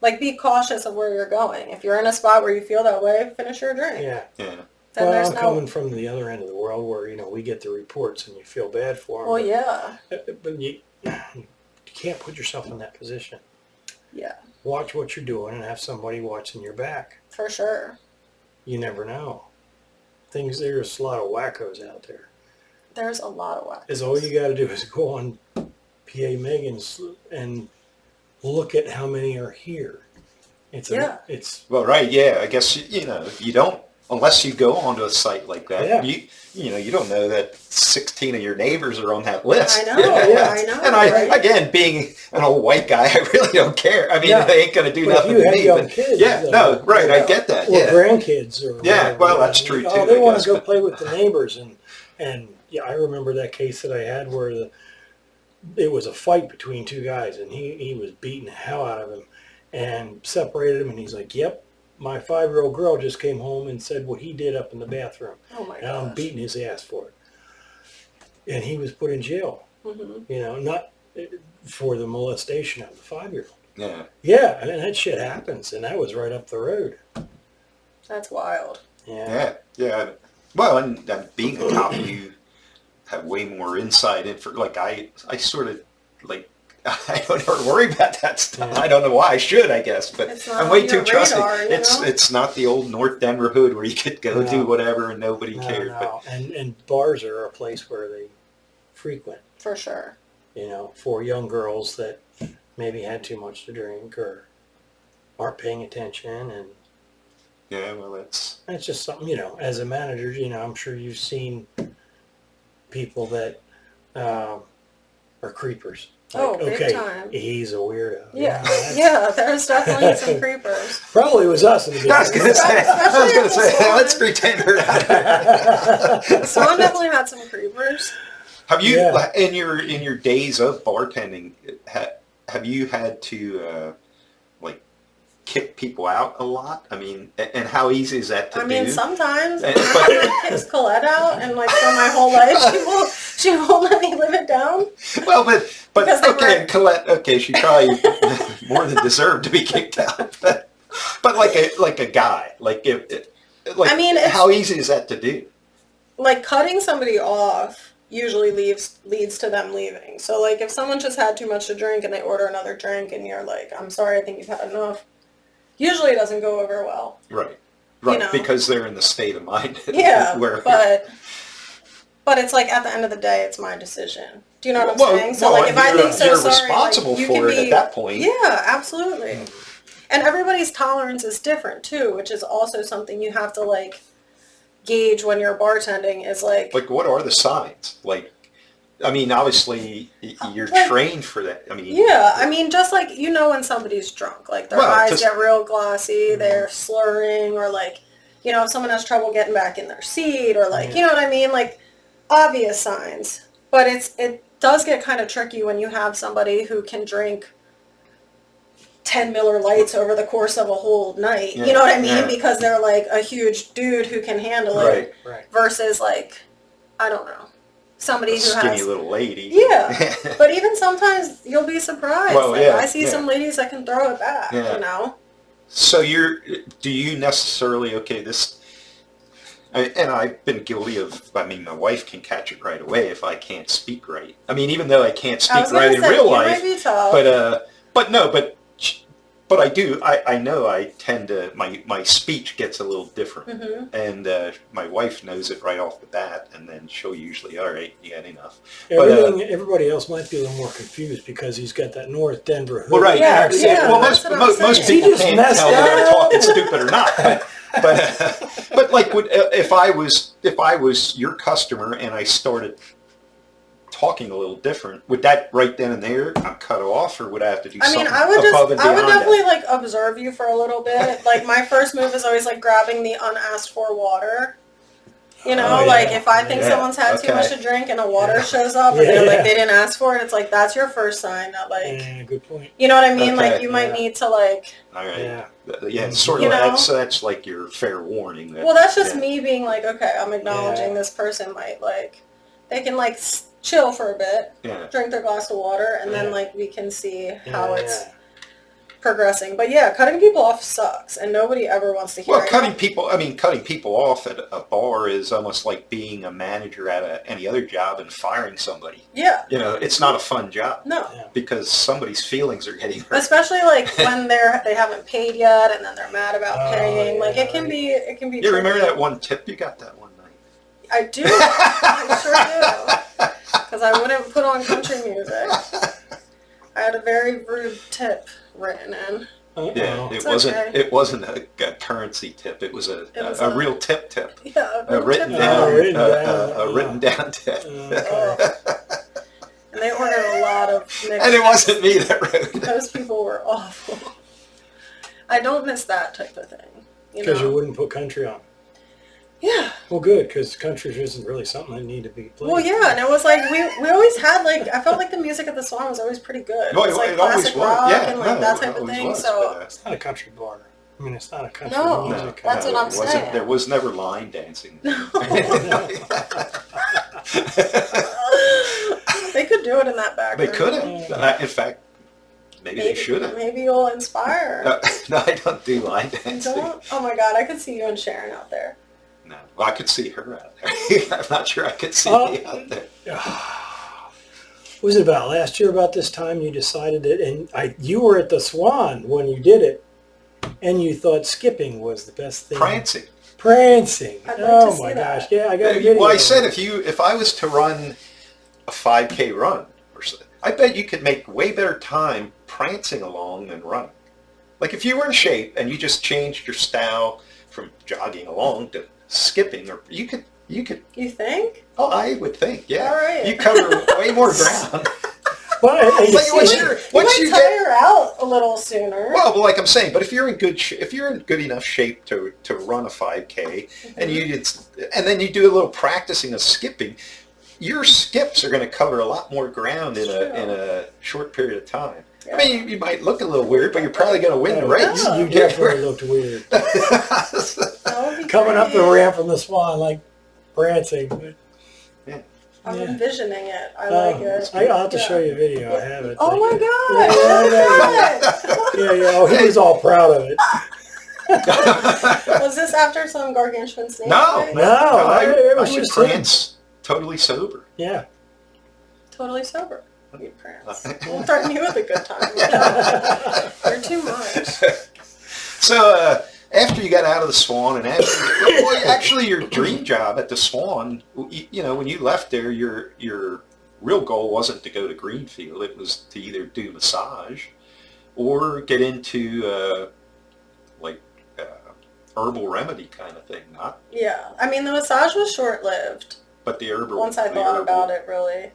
Like, be cautious of where you're going. If you're in a spot where you feel that way, finish your drink. Yeah. Yeah. Then Well, there's I'm coming from the other end of the world where, we get the reports and you feel bad for them. Well, yeah. But you can't put yourself in that position. Yeah. Watch what you're doing and have somebody watching your back. For sure. You never know. There's a lot of wackos out there. There's a lot of wackos. Is all you got to do is go on PA Megan's and look at how many are here. It's Well, right, yeah. I guess you don't, unless you go onto a site like that. Yeah. You don't know that 16 of your neighbors are on that list. I know. I know. And again, being an old white guy, I really don't care. I mean, they ain't gonna do but nothing if you to have me. young kids, Right. I get that. Or Yeah. grandkids, or whatever, Well, that's true too. Oh, they I want guess, to go play with the neighbors, and I remember that case that I had where it was a fight between two guys, and he was beating the hell out of him, and separated him, and he's like, "Yep, my 5-year-old girl just came home and said what he did up in the bathroom, Oh my and I'm gosh. beating his ass for it," and he was put in jail. Mm-hmm. Not for the molestation of the 5-year-old. Yeah. Yeah, and that shit happens, and that was right up the road. That's wild. Yeah. Yeah. Well, and being a cop, you have way more insight in like I sort of like I don't ever worry about that stuff. Yeah. I don't know why I should, I guess, but It's not I'm way on too your trusting. radar, It's not the old North Denver hood where you could go No. do whatever and nobody No, cared. no. And bars are a place where they frequent, For sure. for young girls that maybe had too much to drink or aren't paying attention, and Yeah, well, that's just something, as a manager, I'm sure you've seen people that are creepers. Oh, big okay, time. he's a weirdo. Yeah. That's- Yeah, there's definitely some creepers. Probably was us in the I was beginning. gonna say, let's pretend we're not. Swan definitely had some creepers. Have you, Yeah. in your days of bartending, have you had to kick people out a lot? I mean, and how easy is that to do? I mean, sometimes And- I kicks Colette out, and like for my whole life, she won't let me live it down. Well, but Because they okay, were- Colette. Okay, she probably more than deserved to be kicked out. But like a guy, I mean, it's- how easy is that to do? Like cutting somebody off usually leads to them leaving. So like if someone just had too much to drink and they order another drink, and you're like, "I'm sorry, I think you've had enough." Usually it doesn't go over well. Right, know. because they're in the state of mind. Yeah, where but it's like at the end of the day, it's my decision. Do you know what I'm saying? So well, like if I you're- think so you're sorry, responsible like, you for can it be, at that point. Yeah, absolutely. And everybody's tolerance is different too, which is also something you have to like gauge when you're bartending. Is like what are the signs? I mean, obviously you're Like- trained for that. I mean, yeah, I mean, just like when somebody's drunk, like their Well, eyes just- get real glossy, they're slurring, or like, if someone has trouble getting back in their seat, or like, you know what I mean, like obvious signs. But it does get kind of tricky when you have somebody who can drink 10 Miller Lights over the course of a whole night. Yeah, You know what I mean? yeah. Because they're like a huge dude who can handle it, Right. versus like, I don't know, somebody a who skinny has. little lady. Yeah, but even sometimes you'll be surprised. Well, like, yeah, I see yeah. some ladies that can throw it back, Yeah. So do you necessarily, and I've been guilty of, I mean, my wife can catch it right away if I can't speak right. I mean, even though I can't I speak was right gonna in say, real you life, might be tough. but I do, I know I tend to, my speech gets a little different. Mm-hmm. And my wife knows it right off the bat, and then she'll usually, all right, you had enough. But, Everybody else might be a little more confused because he's got that North Denver hood. well, right. Yeah, accent. yeah. Well, that's what I'm most saying. people He just can't messed tell whether they're up. talking stupid or not. But like, if I was your customer and I started talking a little different, would that right then and there I'm cut off, or would I have to do I mean, something I would above and I would beyond definitely that? like observe you for a little bit. Like my first move is always like grabbing the unasked for water. Oh, Like yeah. if I think Yeah, someone's had too okay. much to drink and a water shows up and they're like Yeah. they didn't ask for it, it's like that's your first sign that like Good point. you know what I mean? Okay. Like you might Yeah. need to like. All right. Yeah. Yeah, it's sort You of know? that's like your fair warning. Well, that's just yeah. me being like, okay, I'm acknowledging this person might like they can like chill for a bit, Yeah. drink their glass of water, and then Yeah. like we can see how it's. progressing. But yeah, cutting people off sucks, and nobody ever wants to hear Well, it. cutting people off at a bar is almost like being a manager at any other job and firing somebody. Yeah. You know, it's not a fun job. No. Yeah. Because somebody's feelings are getting hurt. Especially like when they haven't paid yet, and then they're mad about paying. Yeah, like it can be. You remember that one tip you got that one night? I do. I sure do. Because I wouldn't put on country music. I had a very rude tip written in. Yeah, It's it wasn't a currency tip. It was a real tip. Yeah, A written tip. down tip. And they ordered a lot of mixed. And it wasn't me that wrote it. Those people were awful. I don't miss that type of thing. Because you wouldn't put country on. Yeah. Well, good, because country isn't really something that need to be played. Well, yeah, and it was like we always had like I felt like the music at the Swan was always pretty good. Well, it was like it always classic was. rock Yeah, and like that type it of always thing. was, So It's not a country bar. I mean, it's not a country No, music. that's what I'm it wasn't- saying. There was never line dancing. they could do it in that back They room. could have. In fact, maybe they should have. Maybe you'll inspire. No, I don't do line You dancing. don't? Oh my God, I could see you and Sharon out there. No, well, I could see her out there. I'm not sure I could see me out there. What was it about last year about this time you decided it, and you were at the Swan when you did it, and you thought skipping was the best thing. Prancing. I'd like Oh to my see gosh! that. Yeah, I got a video. Well, I said if I was to run a 5K run, or so, I bet you could make way better time prancing along than running. Like if you were in shape and you just changed your style from jogging along to skipping, or you could. You think? Oh, I would think, yeah. All right. You cover way more ground. Well, Like, You might tire out a little sooner. Well, like I'm saying, but if you're in good enough shape to run a 5K, and then you do a little practicing of skipping, your skips are going to cover a lot more ground in a short period of time. Yeah. I mean, you might look a little weird, but you're probably going to win the race. Yeah. You definitely looked weird. That would be Coming up the great. ramp from the Swan, like prancing. But, I'm Yeah. envisioning it. I like it. I'll have to Yeah. show you a video. I have it. Oh my Yeah, God! yeah. Oh, he was all proud of it. Was this after some gargantuan snake? No, fight? No, I it was would just prance totally sober. Yeah. Totally sober. You prance. We'll threaten you with a good time. You're too much. So after you got out of the Swan, and actually your dream job at the Swan, you know, when you left there, your real goal wasn't to go to Greenfield. It was to either do massage or get into herbal remedy kind of thing. Not, Yeah. I mean, the massage was short-lived. but the herbal. Once I thought about it, really.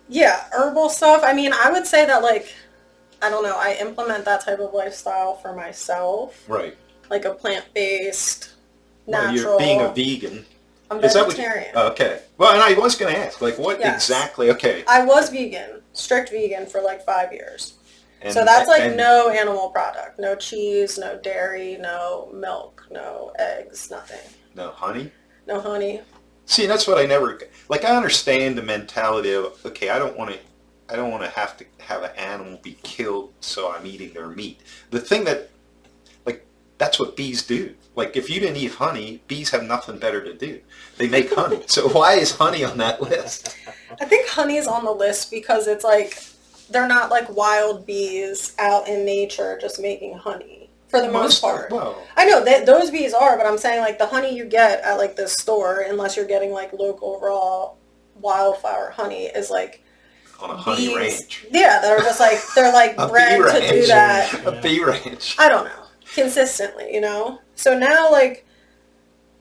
Yeah, herbal stuff. I mean, I would say that, like, I don't know, I implement that type of lifestyle for myself. Right. Like a plant-based, Well, natural. you're being a vegan. I'm Is that what vegetarian. okay. Well, and I was going to ask, like, what Yes. exactly? Okay. I was vegan, strict vegan for like 5 years. And, So that's like and- no animal product, no cheese, no dairy, no milk, no eggs, nothing. No honey. No honey. See, that's what I never like. I understand the mentality of okay, I don't want to have an animal be killed, so I'm eating their meat. The thing that, like, that's what bees do. Like, if you didn't eat honey, bees have nothing better to do. They make honey. So why is honey on that list? I think honey's on the list because it's like they're not like wild bees out in nature just making honey for the most part. Well, I know that those bees are, but I'm saying like the honey you get at like the store, unless you're getting like local raw wildflower honey, is like on a honey bees, ranch. Yeah, that are just like they're like A bred bee to do ranch. that. A bee ranch. I don't know, consistently, you know. So now like,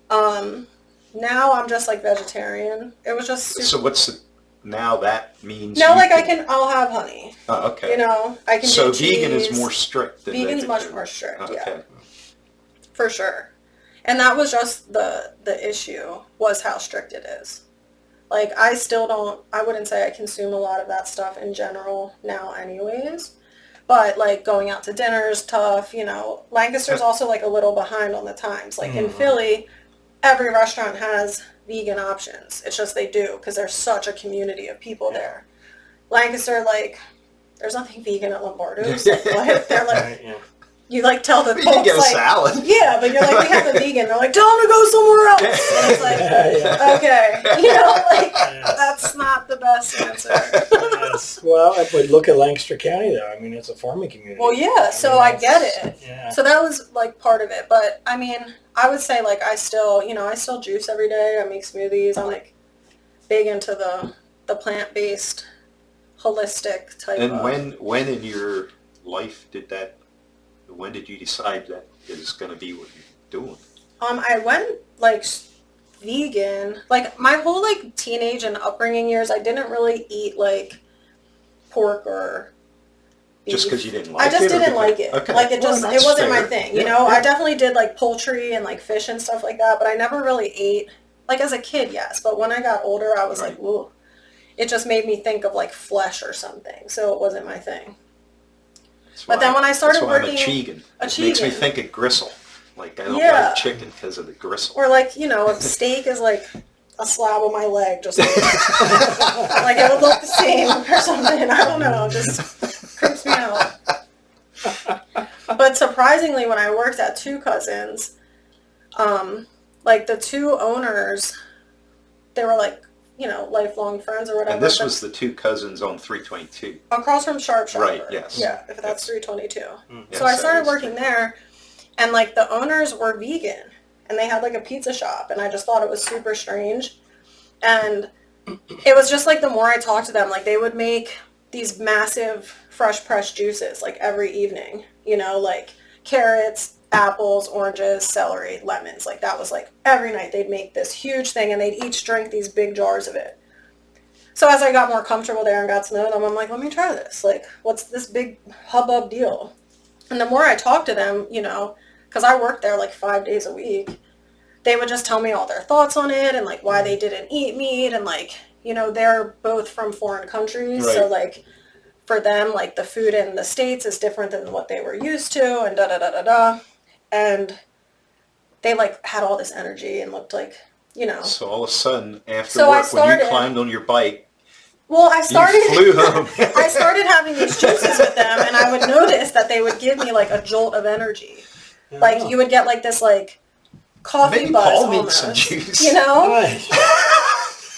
now I'm just like vegetarian. It was just super, So what's the, now that means? now you like I'll have honey. Oh, okay. You know, I can So do vegan cheese. is more strict than Vegan's much vegetarian. more strict, Okay. yeah, for sure. And that was just the issue, was how strict it is. Like, I wouldn't say I consume a lot of that stuff in general now anyways. But, like, going out to dinner is tough, you know. Lancaster's also, like, a little behind on the times. Like, in Philly, every restaurant has vegan options. It's just they do, because there's such a community of people there. Lancaster, like, there's nothing vegan at Lombardo's. Like, what? They're like, Right, yeah. you like tell the You folks, can get a like, salad. yeah, but you're like, we have a vegan. They're like, tell them to go somewhere else. And it's like, Yeah. okay, you know, like, Yes. that's not the best answer. Yes. Well, but look at Lancaster County, though. I mean, it's a farming community. Well, yeah, so I get it. Yeah. So that was like part of it. But I mean, I would say like I still juice every day. I make smoothies. I'm like big into the plant-based, holistic type And of. when in your life when did you decide that is going to be what you're doing? I went like vegan. Like my whole like teenage and upbringing years, I didn't really eat like pork or beef. Just because you didn't like it? I just didn't like it. Okay. Like it Well, just, it that's wasn't my fair. thing, Yeah, you know? yeah. I definitely did like poultry and like fish and stuff like that, but I never really ate, like as a kid, yes. But when I got older, I was like, whoa. It just made me think of like flesh or something. So it wasn't my thing. But then when I started working, I'm a Chegan. It makes me think of gristle. Like I don't Yeah. like chicken because of the gristle. or like, you know, a steak is like a slab of my leg, just like, like it would look the same or something. I don't know. Just creeps me out. But surprisingly, when I worked at Two Cousins, like the two owners, they were like, you know, lifelong friends or whatever. And this but was the Two Cousins on 322. across from Sharp Shopper. Right, yes. Yeah, if that's 322. Yes, So I that started is working there, and like the owners were vegan, and they had like a pizza shop, and I just thought it was super strange. And it was just like the more I talked to them, like they would make these massive fresh pressed juices like every evening, you know, like carrots, apples, oranges, celery, lemons. Like that was like every night they'd make this huge thing, and they'd each drink these big jars of it. So as I got more comfortable there and got to know them, I'm like, let me try this. Like, what's this big hubbub deal? And the more I talked to them, you know, because I worked there like 5 days a week, they would just tell me all their thoughts on it and like why they didn't eat meat, and like, you know, they're both from foreign countries. So Right. like for them, like the food in the States is different than what they were used to, and da da da da da. And they like had all this energy and looked like, you know. So all of a sudden, after So I work, when you started- climbed on your bike, Well, I started. you flew home. I started having these juices with them, and I would notice that they would give me like a jolt of energy. Like you would get like this like coffee Maybe buzz Paul almost. needs some juice. You know? Right.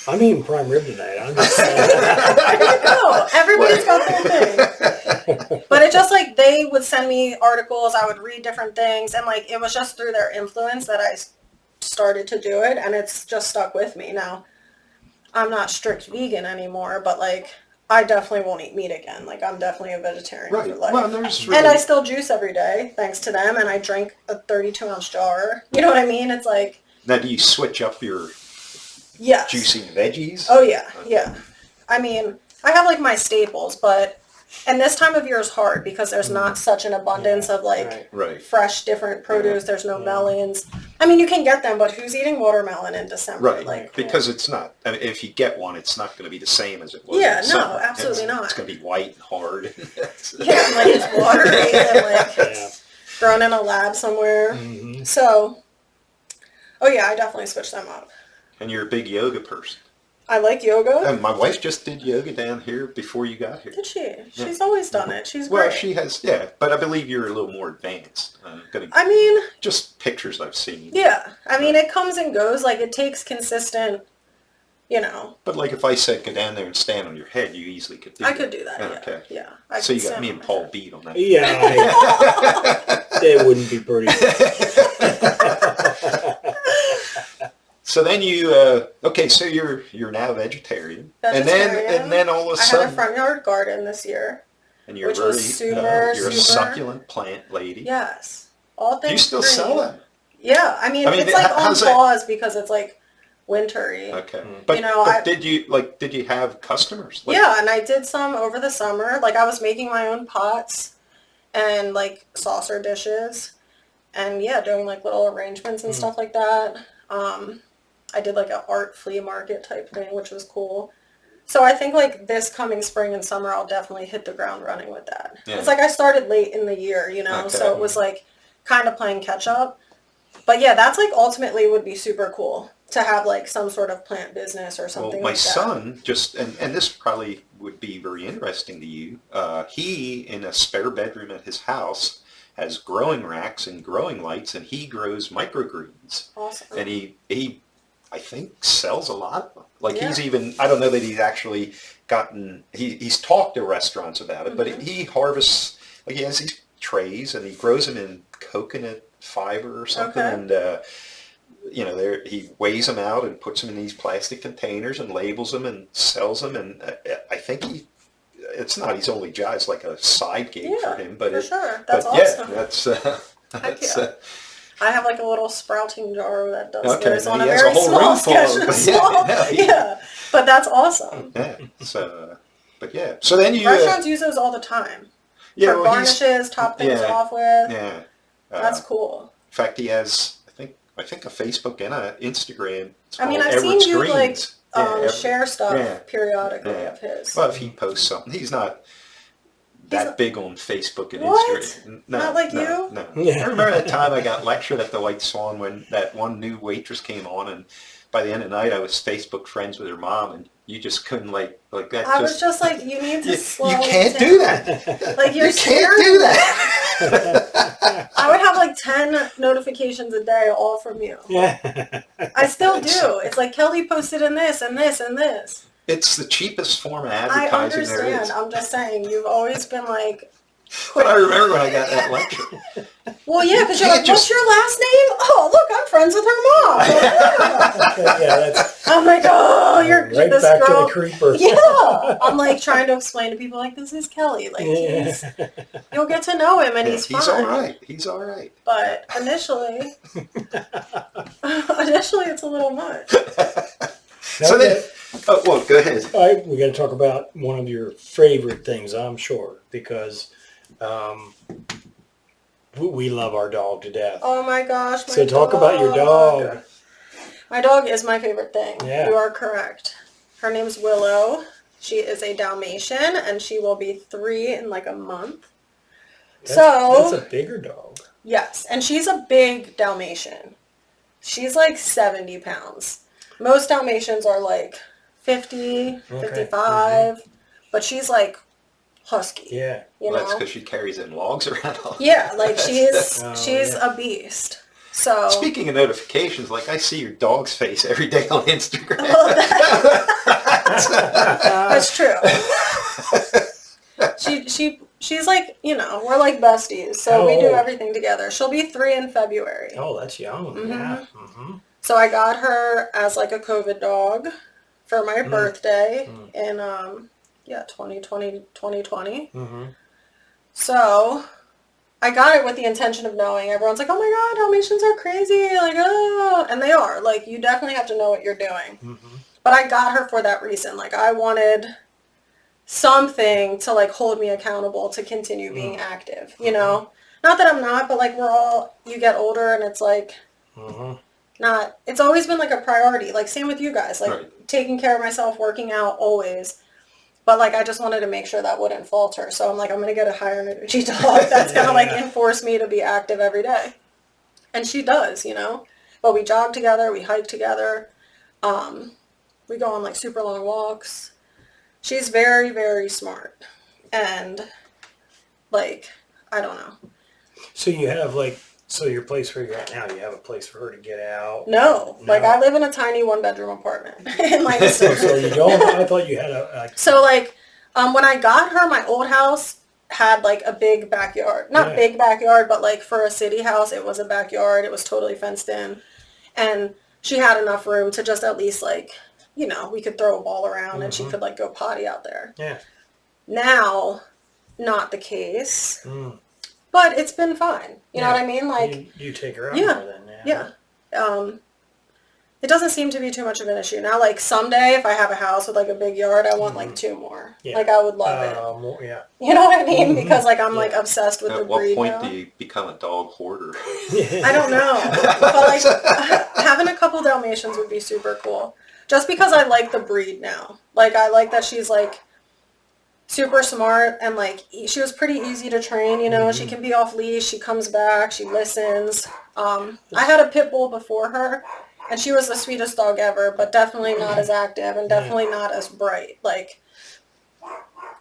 I'm eating prime rib tonight. I'm just saying. There you go. Everybody's got their thing. But it just like they would send me articles, I would read different things, and like it was just through their influence that I started to do it, and it's just stuck with me. Now, I'm not strict vegan anymore, but like I definitely won't eat meat again. Like I'm definitely a vegetarian for Right. life. Well, there's really, And I still juice every day, thanks to them, and I drink a 32-ounce jar. You know what I mean? It's like, now do you switch up your yes. juicing veggies? Oh, yeah, yeah. I mean, I have, like, my staples, but... And this time of year is hard because there's not such an abundance of, like, Right. Right. fresh, different produce. There's no melons. I mean, you can get them, but who's eating watermelon in December? Right. Like, Because it's not, I mean, if you get one, it's not going to be the same as it was Yeah, in no, summer. absolutely It's- not. It's going to be white and hard. yeah, like, it's watery and, like, Yeah. grown in a lab somewhere. Mhm. So, oh, yeah, I definitely switched them up. And you're a big yoga person. I like yoga. And my wife just did yoga down here before you got here. Did she? She's always done it. She's Well, great. she has, yeah, but I believe you're a little more advanced. I mean, Just pictures I've seen. yeah. I mean, it comes and goes. Like, it takes consistent, you know. But like if I said go down there and stand on your head, you easily could do that. I could do that, yeah. Okay. Yeah. I So could you got stand me on and my Paul head. beat on that. Yeah, it wouldn't be pretty. So then you, okay, so you're now vegetarian. Vegetarian. And then all of a I had a sudden, front yard garden this year. and you're which very, was super, you're a super- succulent plant lady. Yes. All Do things you still green. sell them? Yeah. I mean, it's like on how's that? pause because it's like wintry. Okay. Mm. But, You know, but did you have customers? Like, Yeah, and I did some over the summer. Like, I was making my own pots and, like, saucer dishes. And, yeah, doing, like, little arrangements and stuff like that. I did, like, an art flea market type thing, which was cool. So I think, like, this coming spring and summer, I'll definitely hit the ground running with that. Yeah. It's like I started late in the year, you know? Okay. So it was, like, kind of playing catch-up. But, yeah, that's, like, ultimately would be super cool. to have like some sort of plant business or Well, something my like that. son just, and this probably would be very interesting to you. He, in a spare bedroom at his house, has growing racks and growing lights, and he grows microgreens. Awesome. And he, I think, sells a lot of them. Like Yeah. he's even, I don't know that he's actually gotten, he's talked to restaurants about it, but he harvests, like he has these trays, and he grows them in coconut fiber or something, Okay. and you know, he weighs them out and puts them in these plastic containers and labels them and sells them. And I think it's not his only job. It's like a side gig Yeah, for him. But for sure. That's but awesome. yeah, that's yeah. I have like a little sprouting jar that does okay. this on a He has very a whole small room full sketch. of Small, yeah, but that's awesome. yeah. So, but yeah. So then you Restaurants use those all the time. yeah, For well, garnishes, top things off with. yeah. That's cool. In fact, he has I think a Facebook and a Instagram. It's I mean, called I've seen Everett's you Greens. like share stuff yeah. periodically Yeah. of his. Well, if he posts something, he's not that big on Facebook and What? Instagram. Not like you? No. I remember that time I got lectured at the White Swan when that one new waitress came on, and by the end of the night I was Facebook friends with her mom, and you just couldn't like that. I was just like, you need to slow you can't down. do that. Like you're You can't scaring do me. that. I would have like 10 notifications a day all from you. Yeah. I still do. It's like Kelly posted in this and this and this. It's the cheapest form of I advertising there understand. is. I'm just saying, you've always been like, But I remember when I got that lecture. well, yeah, because you're can't like, what's just- your last name? Oh, look, I'm friends with her mom. Yeah, that's I'm like, oh, you're right this back girl. to the creeper. Yeah. I'm like trying to explain to people like, this is Kelly. Like, you'll get to know him and Yeah, he's fine. he's all right. He's all right. But initially, it's a little much. So then, oh, well, go ahead. We got to talk about one of your favorite things, I'm sure, because we love our dog to death. Oh my gosh. My So talk about your dog. My dog is my favorite thing. Yeah. You are correct. Her name's Willow. She is a Dalmatian, and she will be 3 in like a month. That's a bigger dog. Yes, and she's a big Dalmatian. She's like 70 pounds. Most Dalmatians are like 50, 55, but she's like husky. Yeah. You Well, that's know? because she carries in logs around all Yeah, like she's yeah. a beast. So Speaking of notifications, like I see your dog's face every day on Instagram. well, that's true. She's like, you know, we're like besties, so How we do old? everything together. She'll be 3 in February. Oh, that's young. Mhm. Yeah. Mm-hmm. So I got her as like a COVID dog for my birthday in 2020. Mm-hmm. So I got it with the intention of knowing. Everyone's like, oh my god, Dalmatians are crazy, like, oh, and they are. Like, you definitely have to know what you're doing. Mm-hmm. But I got her for that reason. Like, I wanted something to like hold me accountable to continue being active, you know? Not that I'm not, but like you get older and it's like not, it's always been like a priority. Like same with you guys, like taking care of myself, working out always. But like I just wanted to make sure that wouldn't falter. So I'm like, I'm going to get a higher energy dog that's going to like enforce me to be active every day. And she does, you know? But we jog together, we hike together. We go on like super long walks. She's very, very smart. And like, I don't know. So you have your place where you're at now, you have a place for her to get out? No. Like I live in a tiny 1-bedroom apartment in Lancaster. So you don't? I thought you had a So like, when I got her, my old house had like a big backyard. Not big backyard, but like for a city house, it was a backyard. It was totally fenced in. And she had enough room to just at least like, you know, we could throw a ball around and she could like go potty out there. Yeah. Now, not the case. But it's been fine. You know what I mean? Like you take her out yeah, more then. yeah. It doesn't seem to be too much of an issue. Now, like someday if I have a house with like a big yard, I want like 2 more. Yeah. Like I would love it. More, yeah. You know what I mean? Because like I'm like obsessed with the At what breed point now. do you become a dog hoarder? I don't know. But like having a couple Dalmatians would be super cool. Just because I like the breed now. Like I like that she's like super smart and like she was pretty easy to train, you know. She can be off leash, she comes back, she listens. I had a pit bull before her And she was the sweetest dog ever, but definitely not as active and definitely not as bright. Like,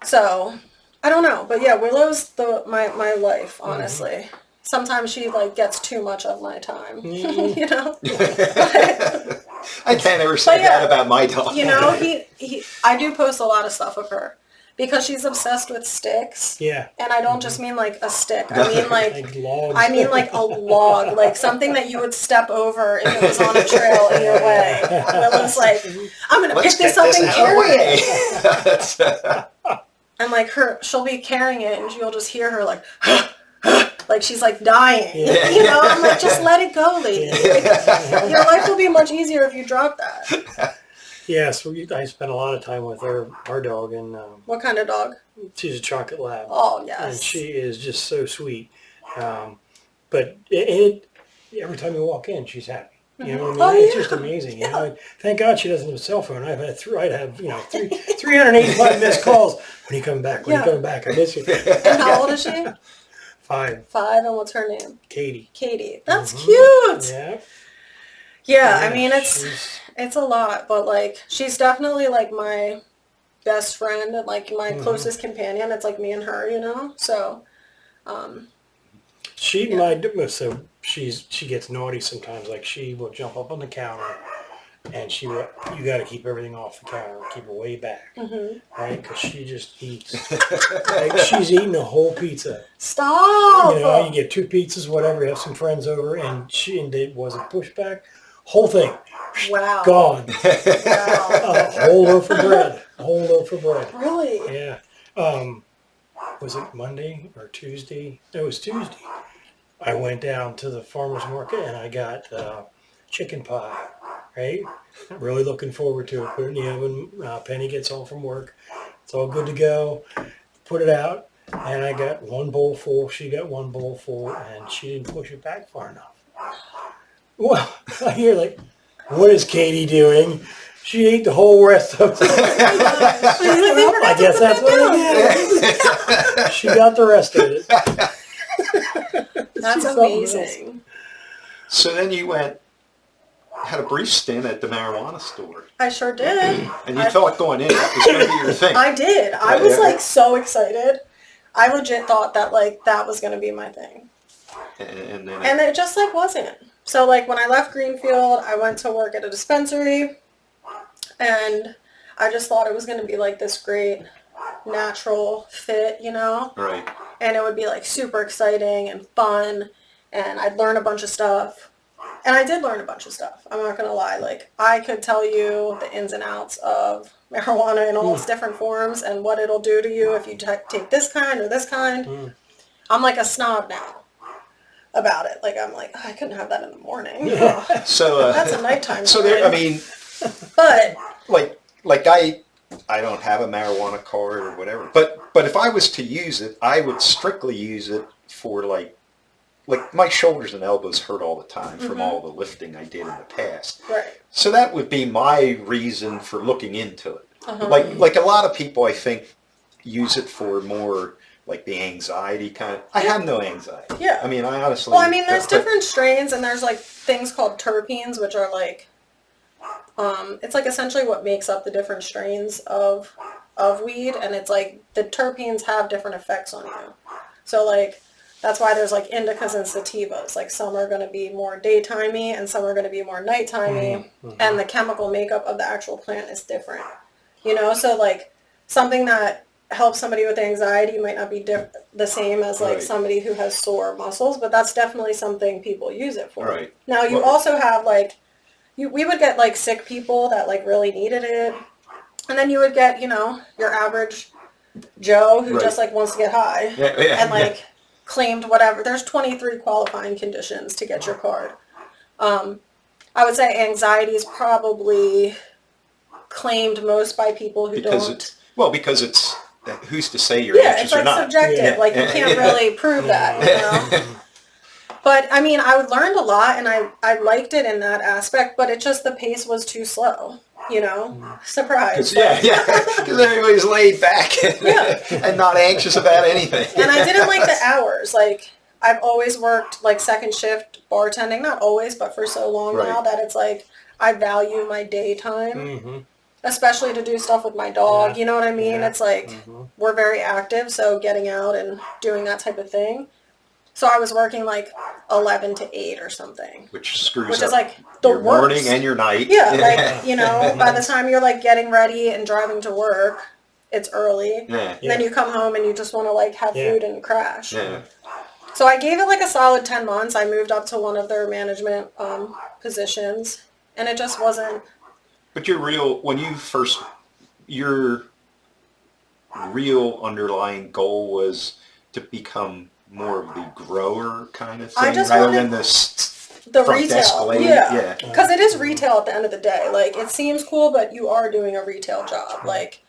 so, I don't know. But yeah, Willow's my life, honestly. Sometimes she, like, gets too much of my time, you know? I can't ever say that about my dog. You know, I do post a lot of stuff of her because she's obsessed with sticks. Yeah. And I don't just mean like a stick. I mean like logs. I mean like a log, like something that you would step over if it was on a trail in your way. Willow's like, I'm gonna pick this up and carry it. And like she'll be carrying it and you'll just hear her like like she's like dying. Yeah. You know, I'm like, just let it go, lady. Like, your life will be much easier if you drop that. Yeah, so I spent a lot of time with our dog, and What kind of dog? she's a chocolate lab. Oh, yes. And she is just so sweet. But every time you walk in, she's happy. You know what I mean? It's just amazing. You know? Thank God she doesn't have a cell phone. I'd have 385 missed calls. When are you coming back? When are you coming back? I miss you. And how old is she? 5. 5, and what's her name? Katie. Katie. That's cute. Yeah. Yeah, I mean, it's a lot, but, like, she's definitely, like, my best friend and, like, my closest companion. It's, like, me and her, you know? So, she gets naughty sometimes. Like, she will jump up on the counter, and you got to keep everything off the counter, keep it way back, right? Because she just eats. Like, she's eating a whole pizza. Stop! You know, you get 2 pizzas, whatever. You have some friends over, and it was a pushback. Whole thing. Wow. Gone. Wow. A whole loaf of bread. Really? Yeah. Was it Monday or Tuesday? No, it was Tuesday. I went down to the farmer's market and I got chicken pie, right? Really looking forward to it. Put it in the oven. Penny gets home from work. It's all good to go. Put it out. And I got 1 bowl full. She got 1 bowl full. And she didn't push it back far enough. Well, I hear like, what is Katie doing? She ate the whole rest of it. I guess that's what I did. She got the rest of it. That's amazing. So then you had a brief stint at the marijuana store. I sure did. And you thought going in that was going to be your thing. I did. I was like so excited. I legit thought that like that was going to be my thing. And it just like wasn't. So like when I left Greenfield, I went to work at a dispensary. And I just thought it was going to be like this great natural fit, you know? Right. And it would be like super exciting and fun. And I'd learn a bunch of stuff. And I did learn a bunch of stuff. I'm not going to lie. Like, I could tell you the ins and outs of marijuana in all its different forms and what it'll do to you if you take this kind or this kind. I'm like a snob now about it. Like, I'm like, I couldn't have that in the morning. So that's a nighttime. So there, I mean... But like I don't have a marijuana card or whatever, but if I was to use it, I would strictly use it for like my shoulders and elbows hurt all the time from all the lifting I did in the past. Right. So that would be my reason for looking into it. Like a lot of people, I think, use it for more like the anxiety kind of. I have no anxiety. Yeah. I mean, I honestly. Well, I mean, there's different strains, and there's like things called terpenes, which are like. It's like essentially what makes up the different strains of weed, and it's like the terpenes have different effects on you. So like that's why there's like indicas and sativas. Like some are going to be more daytimey and some are going to be more nighttimey, and the chemical makeup of the actual plant is different. You know, so like something that helps somebody with anxiety might not be the same as like somebody who has sore muscles, but that's definitely something people use it for. Right. Now you also have like we would get like sick people that like really needed it, and then you would get, you know, your average Joe who just like wants to get high and like claimed whatever. There's 23 qualifying conditions to get your card. I would say anxiety is probably claimed most by people who don't. Because it's who's to say you're anxious or not? Yeah, it's like subjective. Like you can't really prove that, you know. But, I mean, I learned a lot, and I liked it in that aspect, but it just, the pace was too slow, you know? Surprise. Because everybody's laid back and not anxious about anything. And I didn't like the hours. Like, I've always worked, like, second shift bartending. Not always, but for so long now that it's like, I value my daytime, Mm-hmm. especially to do stuff with my dog. Yeah. You know what I mean? Yeah. It's like Mm-hmm. we're very active, so getting out and doing that type of thing. So I was working like 11 to 8 or something, Which screws which up is like the your worst. morning and your night. Yeah, like, you know, by the time you're like getting ready and driving to work, it's early. Yeah. And then you come home and you just want to like have Yeah. food and crash. Yeah. So I gave it like a solid 10 months. I moved up to one of their management positions, and it just wasn't. But your real underlying goal was to become more of the grower kind of I thing just rather wanted than the front desk retail. lady. Yeah. Because it is retail at the end of the day. Like, it seems cool, but you are doing a retail job. Like,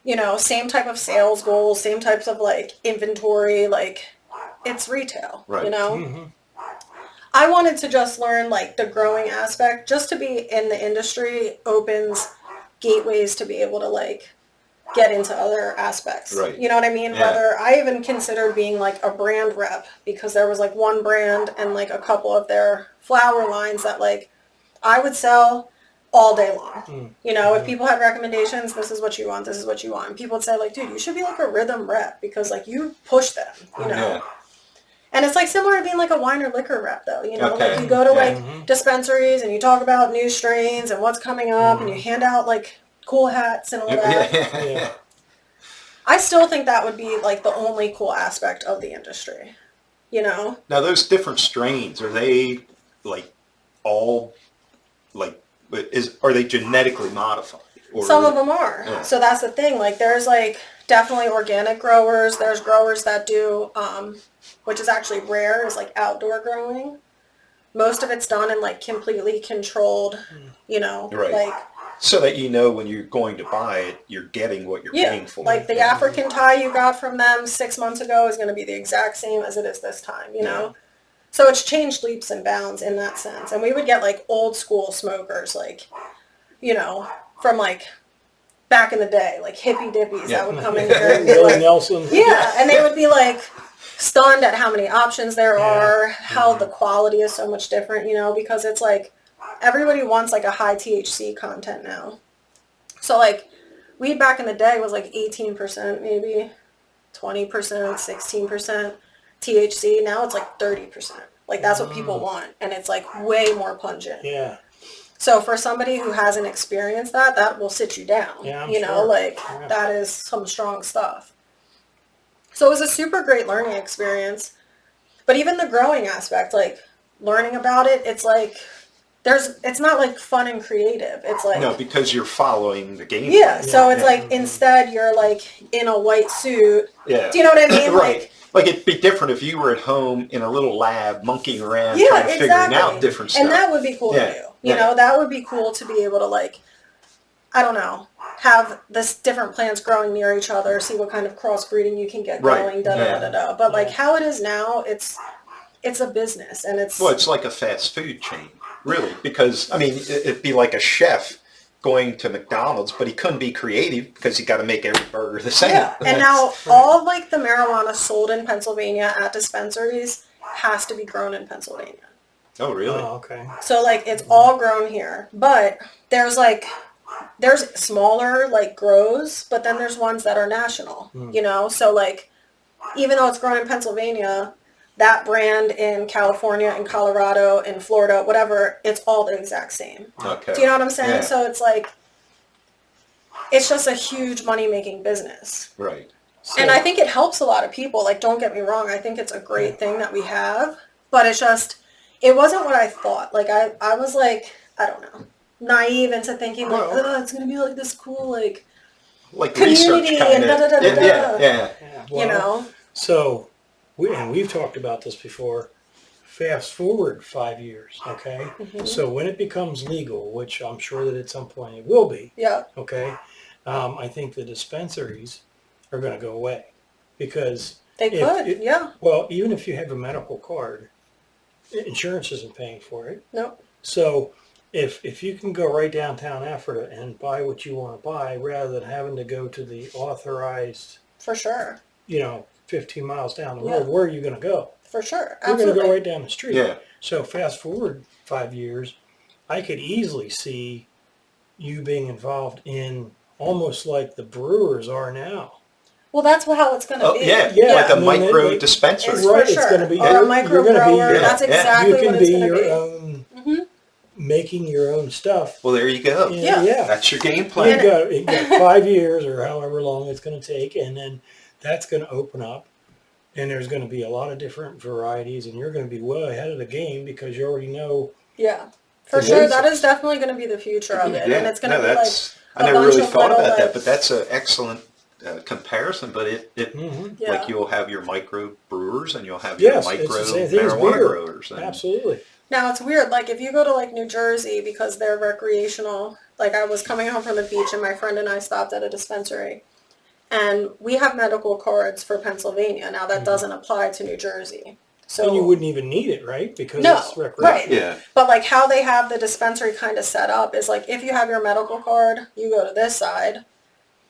you know, same type of sales goals, same types of like inventory. Like, it's retail, Right. you know? Mm-hmm. I wanted to just learn like the growing aspect. Just to be in the industry opens gateways to be able to like get into other aspects. Right. You know what I mean? Yeah. Whether I even considered being like a brand rep, because there was like one brand and like a couple of their flower lines that like I would sell all day long. You know, if people had recommendations, this is what you want, this is what you want. And people would say like, dude, you should be like a rhythm rep because like you push them, you know. Yeah. And it's like similar to being like a wine or liquor rep though, you know, Okay. like you go to Yeah. like dispensaries and you talk about new strains and what's coming up and you hand out like cool hats and all that. Yeah. I still think that would be like the only cool aspect of the industry, you know? Now those different strains, are they like all like are they genetically modified? Or, Some of them are. Yeah. So that's the thing. Like there's like definitely organic growers. There's growers that do, which is actually rare, is like outdoor growing. Most of it's done in like completely controlled, you know, Right. like so that you know when you're going to buy it, you're getting what you're paying for. like the African tie you got from them 6 months ago is going to be the exact same as it is this time, you know? So it's changed leaps and bounds in that sense. And we would get like old school smokers, like, you know, from like back in the day, like hippie dippies that would come in here and be Willie like, Nelson. yeah, and they would be like stunned at how many options there are, how the quality is so much different, you know, because it's like everybody wants like a high THC content now. So like weed back in the day was like 18% maybe, 20%, 16% THC. Now it's like 30%. Like that's what people want, and it's like way more pungent. Yeah. So for somebody who hasn't experienced that, that will sit you down. Yeah, I'm you know, sure. like Yeah. that is some strong stuff. So it was a super great learning experience. But even the growing aspect, like learning about it, it's like it's not like fun and creative. It's like No, because you're following the game. yeah. plan. So it's like instead you're like in a white suit. Yeah. Do you know what I mean? Right. Like it'd be different if you were at home in a little lab monkeying around Yeah, trying to figuring exactly. out different stuff. And that would be cool Yeah, to do. You yeah. know, that would be cool to be able to like, I don't know, have this different plants growing near each other, see what kind of crossbreeding you can get Right, going, da da yeah. da da da. But like how it is now, it's a business and it's Well, it's like a fast food chain, really, because I mean, it'd be like a chef going to McDonald's, but he couldn't be creative because he got to make every burger the same. yeah. And now all of like the marijuana sold in Pennsylvania at dispensaries has to be grown in Pennsylvania. Oh, really? Oh, okay. So like it's all grown here, but there's smaller like grows, but then there's ones that are national, you know? So like even though it's grown in Pennsylvania, that brand in California and Colorado and Florida, whatever, it's all the exact same. Okay. Do you know what I'm saying? Yeah. So it's like it's just a huge money making business. Right. And I think it helps a lot of people. Like, don't get me wrong. I think it's a great thing that we have, but it wasn't what I thought. Like, I was like, I don't know, naive into thinking like, oh, it's going to be like this cool, like research community kind and da da da da da. Yeah. Yeah. You know? So, we've talked about this before. Fast forward 5 years, okay? So when it becomes legal, which I'm sure that at some point it will be, Yeah. okay? I think the dispensaries are going to go away because They could, yeah. Well, even if you have a medical card, insurance isn't paying for it. Nope. So if you can go right downtown Ephrata and buy what you want to buy rather than having to go to the authorized, For sure. 15 miles down the road, where are you going to go? For sure. You're going Absolutely. to go right down the street. Yeah. So fast forward 5 years, I could easily see you being involved in almost like the brewers are now. Well, that's how it's going to Oh, be. yeah, Yeah, like a I mean, micro they- dispensary. It's Right, for it's sure. gonna be- or a you're micro gonna be- grower. Yeah, That's yeah. exactly You what can it's be going to your be. own, hmm making your own stuff. Well, there you go. Yeah. That's your game You plan. got 5 years or however long it's going to take, and then that's going to open up, and there's going to be a lot of different varieties, and you're going to be well ahead of the game because you already know. Yeah. For The sure. basics. That is definitely going to be the future of it. Yeah, And it's going to no, be like that's. I a never bunch really of thought little, about that, like- but that's an excellent comparison. But it Mm-hmm. Yeah. like you'll have your micro brewers and you'll have your Yes, micro it's the same thing as marijuana beer. growers. And, Absolutely. Now it's weird, like if you go to like New Jersey, because they're recreational, like I was coming home from the beach and my friend and I stopped at a dispensary and we have medical cards for Pennsylvania. Now that doesn't apply to New Jersey. So And you wouldn't even need it, right? Because No, it's recreational. right. Yeah. But like how they have the dispensary kind of set up is like if you have your medical card, you go to this side.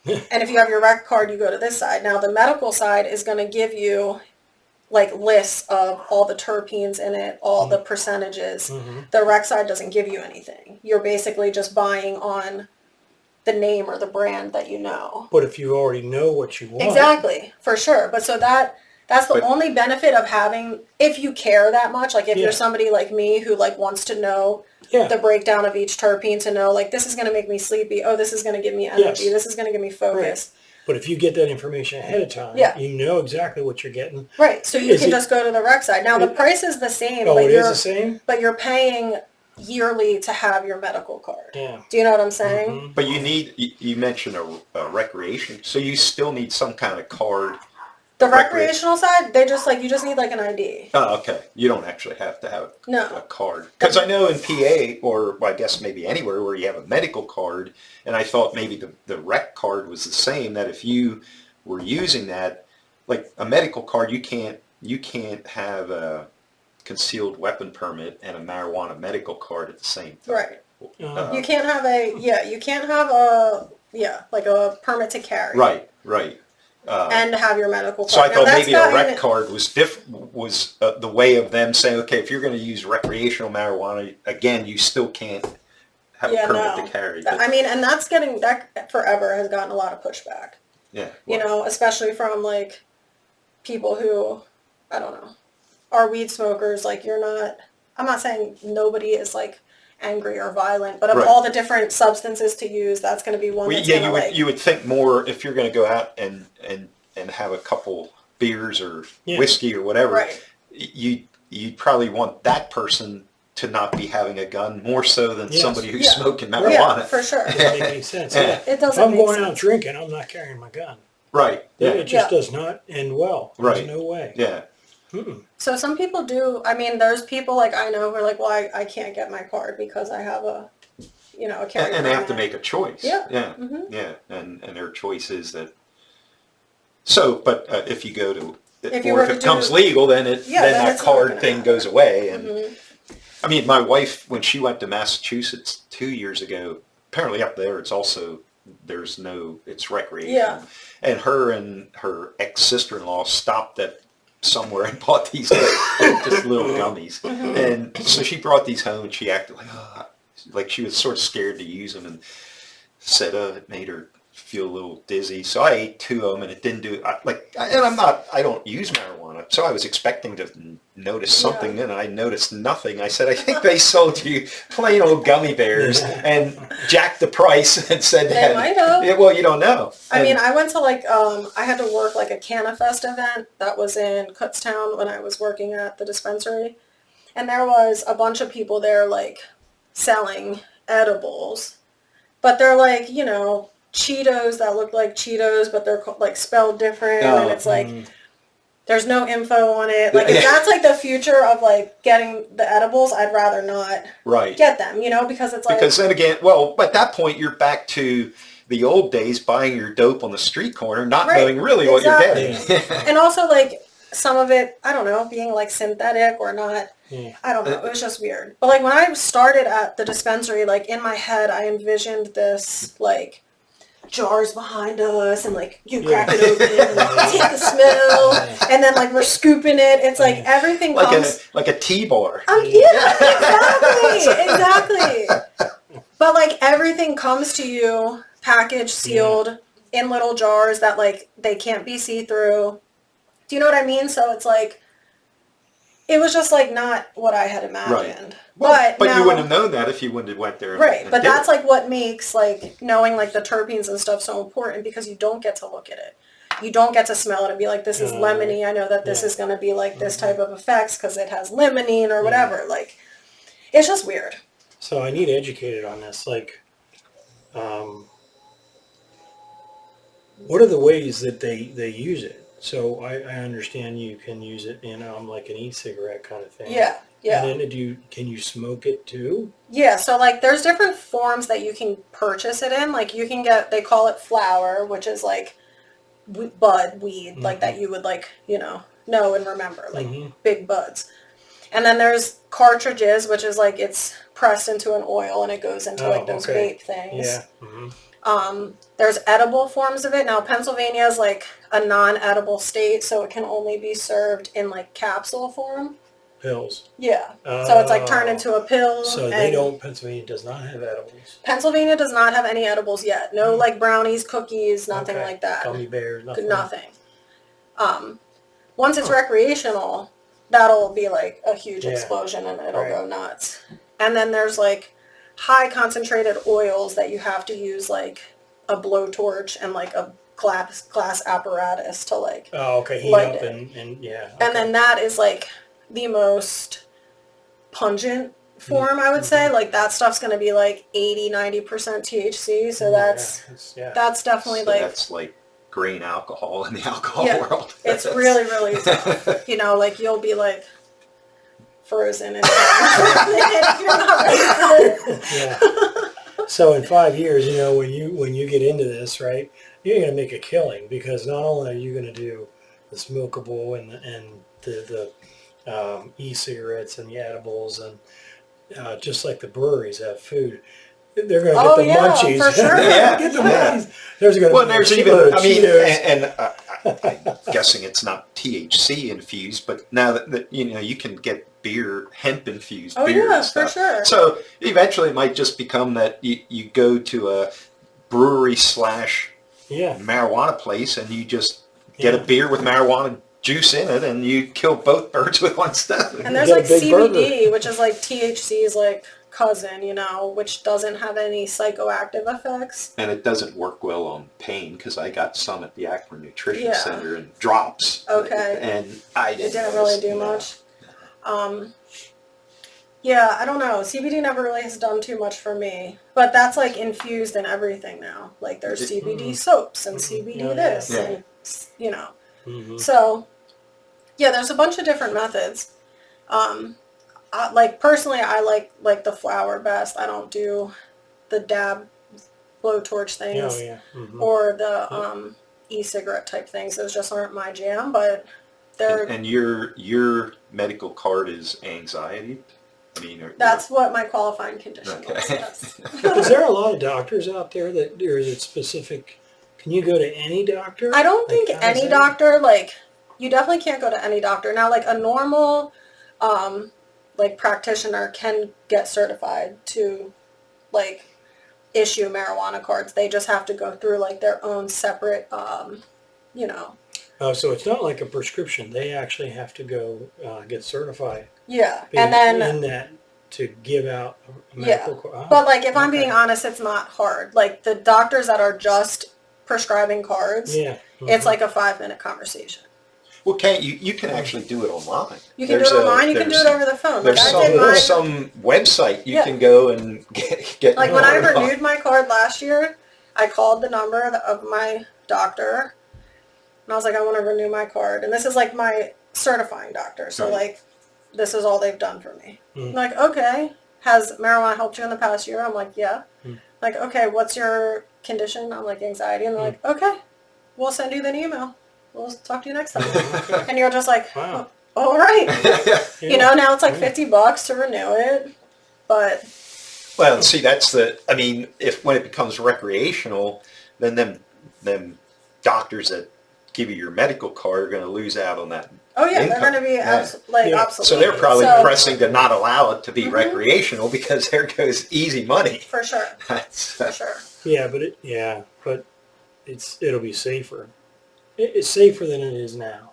And if you have your rec card, you go to this side. Now the medical side is going to give you like lists of all the terpenes in it, all the percentages. The rec side doesn't give you anything. You're basically just buying on the name or the brand that you know. But if you already know what you want. Exactly, for sure. But so that's the But- only benefit of having, if you care that much, like if Yeah. you're somebody like me who like wants to know Yeah. the breakdown of each terpene, to know like this is going to make me sleepy, oh this is going to give me energy, Yes. this is going to give me focus. But if you get that information ahead of time, Yeah. you know exactly what you're getting. Right. So you Is can it- just go to the rec side. Now the price is the same, Oh, but it you're is the same? but you're paying yearly to have your medical card. Yeah. Do you know what I'm saying? Mhm. But you mentioned a recreation, so you still need some kind of card. The Recre- recreational side, they just like, you just need like an ID. Oh, okay. You don't actually have to have a No. card. Because I know in PA, or well, I guess maybe anywhere where you have a medical card, and I thought maybe the rec card was the same, that if you were using that, like a medical card, you can't have a concealed weapon permit and a marijuana medical card at the same time. Right. Uh, You can't have you can't have a, like a permit to carry. Right. And have your medical card. So I Now, thought that's maybe a rec gotten- card was the way of them saying, okay, if you're going to use recreational marijuana, again, you still can't have Yeah, a permit no. to carry. I mean, and that forever has gotten a lot of pushback. Yeah. You know, especially from like people who, I don't know, are weed smokers. Like I'm not saying nobody is like angry or violent, but of Right. all the different substances to use, that's going to be one Well, that's yeah, going to like, you would think more if you're going to go out and have a couple beers or Yeah. whiskey or whatever. right. You'd probably want that person to not be having a gun more so than Yes. somebody who's Yeah. smoking Yeah, marijuana. for sure. doesn't make any sense. Yeah. Yeah. It If doesn't I'm make going sense. out drinking, I'm not carrying my gun. Right. Yeah. It just Yeah. does not end well. There's Right. no way. Yeah. Mm-mm. So some people do, I mean, there's people like I know who are like, well, I can't get my card because I have a carry And they have to permit. make a choice. Yeah. Yeah. Mhm. Yeah. And their choice is that. So, but if you go to, If you or were if to it comes do- legal, then then that it's not card gonna thing matter. goes away. And Mhm. I mean, my wife, when she went to Massachusetts 2 years ago, apparently up there it's recreational. Yeah. And her ex-sister-in-law stopped at somewhere and bought these just little gummies. Mm-hmm. And so she brought these home and she acted like she was sort of scared to use them and said, it made her feel a little dizzy. So I ate 2 of them and it didn't do, I don't use marijuana. So I was expecting to notice something and I noticed nothing. I said, I think they sold you plain old gummy bears and jacked the price and said They that. might have. Yeah, well, you don't know. I mean, I went to like, I had to work like a CannaFest event that was in Kutztown when I was working at the dispensary. And there was a bunch of people there like selling edibles. But they're like, Cheetos that look like Cheetos, but they're like spelled different. Oh, and it's like, there's no info on it. Like, if that's like the future of like getting the edibles, I'd rather not Right. get them, because it's like... Because then again, well, at that point, you're back to the old days, buying your dope on the street corner, not Right, knowing really what you're getting. And also, like, some of it, I don't know, being like synthetic or not. Yeah. I don't know. It was just weird. But like when I started at the dispensary, like in my head, I envisioned this like jars behind us, and like you crack it open and like, take the smell, and then like we're scooping it. It's like everything like comes like a tea bar. Exactly. But like everything comes to you packaged, sealed in little jars that like they can't be see through. Do you know what I mean? So it's like it was just like not what I had imagined. Right. But now, you wouldn't have known that if you wouldn't have went there. Right. And But did that's it. like what makes like knowing like the terpenes and stuff so important, because you don't get to look at it. You don't get to smell it and be like, this is lemony. I know that this is going to be like this type of effects because it has limonene or whatever. Like, it's just weird. So I need educated on this. Like, what are the ways that they use it? So I understand you can use it in like an e-cigarette kind of thing. Yeah. Yeah. And then can you smoke it too? Yeah, so like there's different forms that you can purchase it in. Like you can get, they call it flower, which is like bud weed, like that you would like, know and remember, like big buds. And then there's cartridges, which is like it's pressed into an oil and it goes into like those vape things. Yeah. There's edible forms of it. Now Pennsylvania is like a non-edible state, so it can only be served in like capsule form. Pills. Yeah. So it's like turned into a pill. So Pennsylvania does not have edibles. Pennsylvania does not have any edibles yet. No like brownies, cookies, nothing like that. Gummy bears, nothing. Nothing. Once it's recreational, that'll be like a huge explosion and it'll go nuts. And then there's like high concentrated oils that you have to use like a blowtorch and like a glass apparatus to like heat light up it. and And then that is like the most pungent form, I would say. Like that stuff's going to be like 80-90% THC, so that's definitely so that's like grain alcohol in the alcohol world. It's really, really tough. Like you'll be like frozen and you're not ready for it. So in 5 years, when you get into this, right, you're going to make a killing, because not only are you going to do the smokable and the e-cigarettes and the edibles, and just like the breweries have food, they're going to get the munchies. For sure. Get the munchies. There's going to be there's even, I'm guessing it's not THC infused, but now that you can get hemp infused beer and stuff. For sure. So eventually it might just become that you go to a brewery / marijuana place and you just get a beer with marijuana juice in it, and you kill both birds with one stone. And there's like CBD, which is like THC's like cousin, which doesn't have any psychoactive effects. And it doesn't work well on pain, because I got some at the Akron Nutrition Center and drops. Okay. And I didn't. It didn't really do much. Yeah, I don't know. CBD never really has done too much for me, but that's like infused in everything now. Like there's CBD soaps and CBD this, and So, there's a bunch of different methods. Personally, I like the flower best. I don't do the dab blowtorch things or the e-cigarette type things. Those just aren't my jam, but they're... And your medical card is anxiety? That's what my qualifying condition was, yes. Is there a lot of doctors out there that, or is it specific? Can you go to any doctor? I don't think any doctor, you definitely can't go to any doctor. Now, a normal, practitioner can get certified to, issue marijuana cards. They just have to go through, their own separate, Oh, so it's not like a prescription. They actually have to go get certified. Yeah, and then... in that, to give out a medical card. Oh, but, if I'm being honest, it's not hard. The doctors that are just prescribing cards, it's like a 5-minute conversation. Well, you can actually do it online. You can do it online. You can do it over the phone. There's some website you can go and get. When I renewed my card last year, I called the number of my doctor, and I was like, I want to renew my card, and this is my certifying doctor. So this is all they've done for me. I'm like, okay, has marijuana helped you in the past year? I'm like, yeah. Like, okay, what's your condition? I'm like, anxiety. And they're like, okay, we'll send you an email. We'll talk to you next time. And you're just like, wow. All right. Now it's $50 to renew it. But. Well, see, that's when it becomes recreational, then them doctors that give you your medical card are going to lose out on that. Oh yeah, income. they're going to be obsolete. So they're probably So- pressing to not allow it to be recreational because there goes easy money. For sure. That's, For sure. Yeah, but it'll be safer. It's safer than it is now.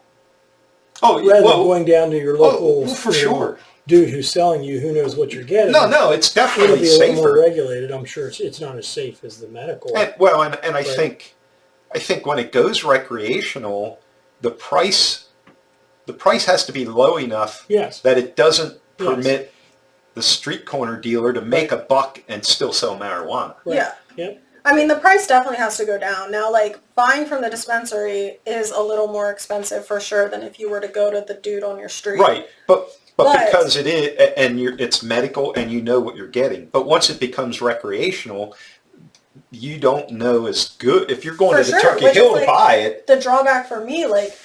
oh, Rather well, than going down to your local for you know, sure. dude who's selling you, who knows what you're getting. No, it's It'll definitely be a little more safer. regulated. I'm sure it's not as safe as the medical. And I think when it goes recreational, the price has to be low enough Yes. that it doesn't permit the street corner dealer to make a buck and still sell marijuana. Right. Yeah. Yep. I mean, the price definitely has to go down. Now, like, buying from the dispensary is a little more expensive for sure than if you were to go to the dude on your street. Right, but But- because it is, and it's medical and you know what you're getting. But once it becomes recreational, you don't know as good. If you're going For to the sure, Turkey which Hill is, to like, buy it, The drawback for me, like,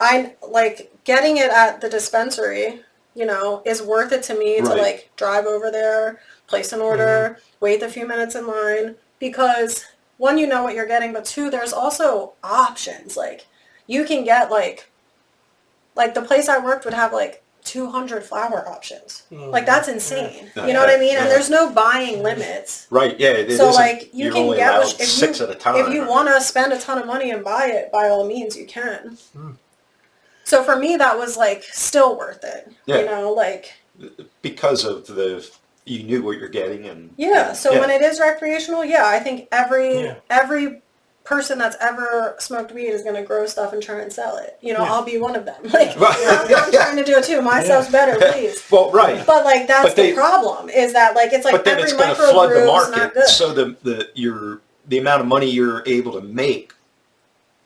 I like getting it at the dispensary, you know, is worth it to me to Right. like drive over there, place an order, wait a few minutes in line, because one, you know what you're getting, but two, there's also options. Like, you can get like the place I worked would have like 200 flower options. Like, that's insane. You know what I mean? And there's no buying limits. right? Yeah, it So isn't- like you you're can only get allowed if six you, at a time. if you want to spend a ton of money and buy it, by all means you can. So for me that was like still worth it. Yeah. You know, like because of you knew what you're getting and yeah. So when it is recreational, yeah, I think Yeah. every person that's ever smoked weed is going to grow stuff and try and sell it. You know, Yeah. I'll be one of them. Like Right. I'm trying to do it too. My stuff's better, please. well, right. But like that's But they- the problem is that like it's like But then every it's going to micro flood the brew is not market, good. so the amount of money you're able to make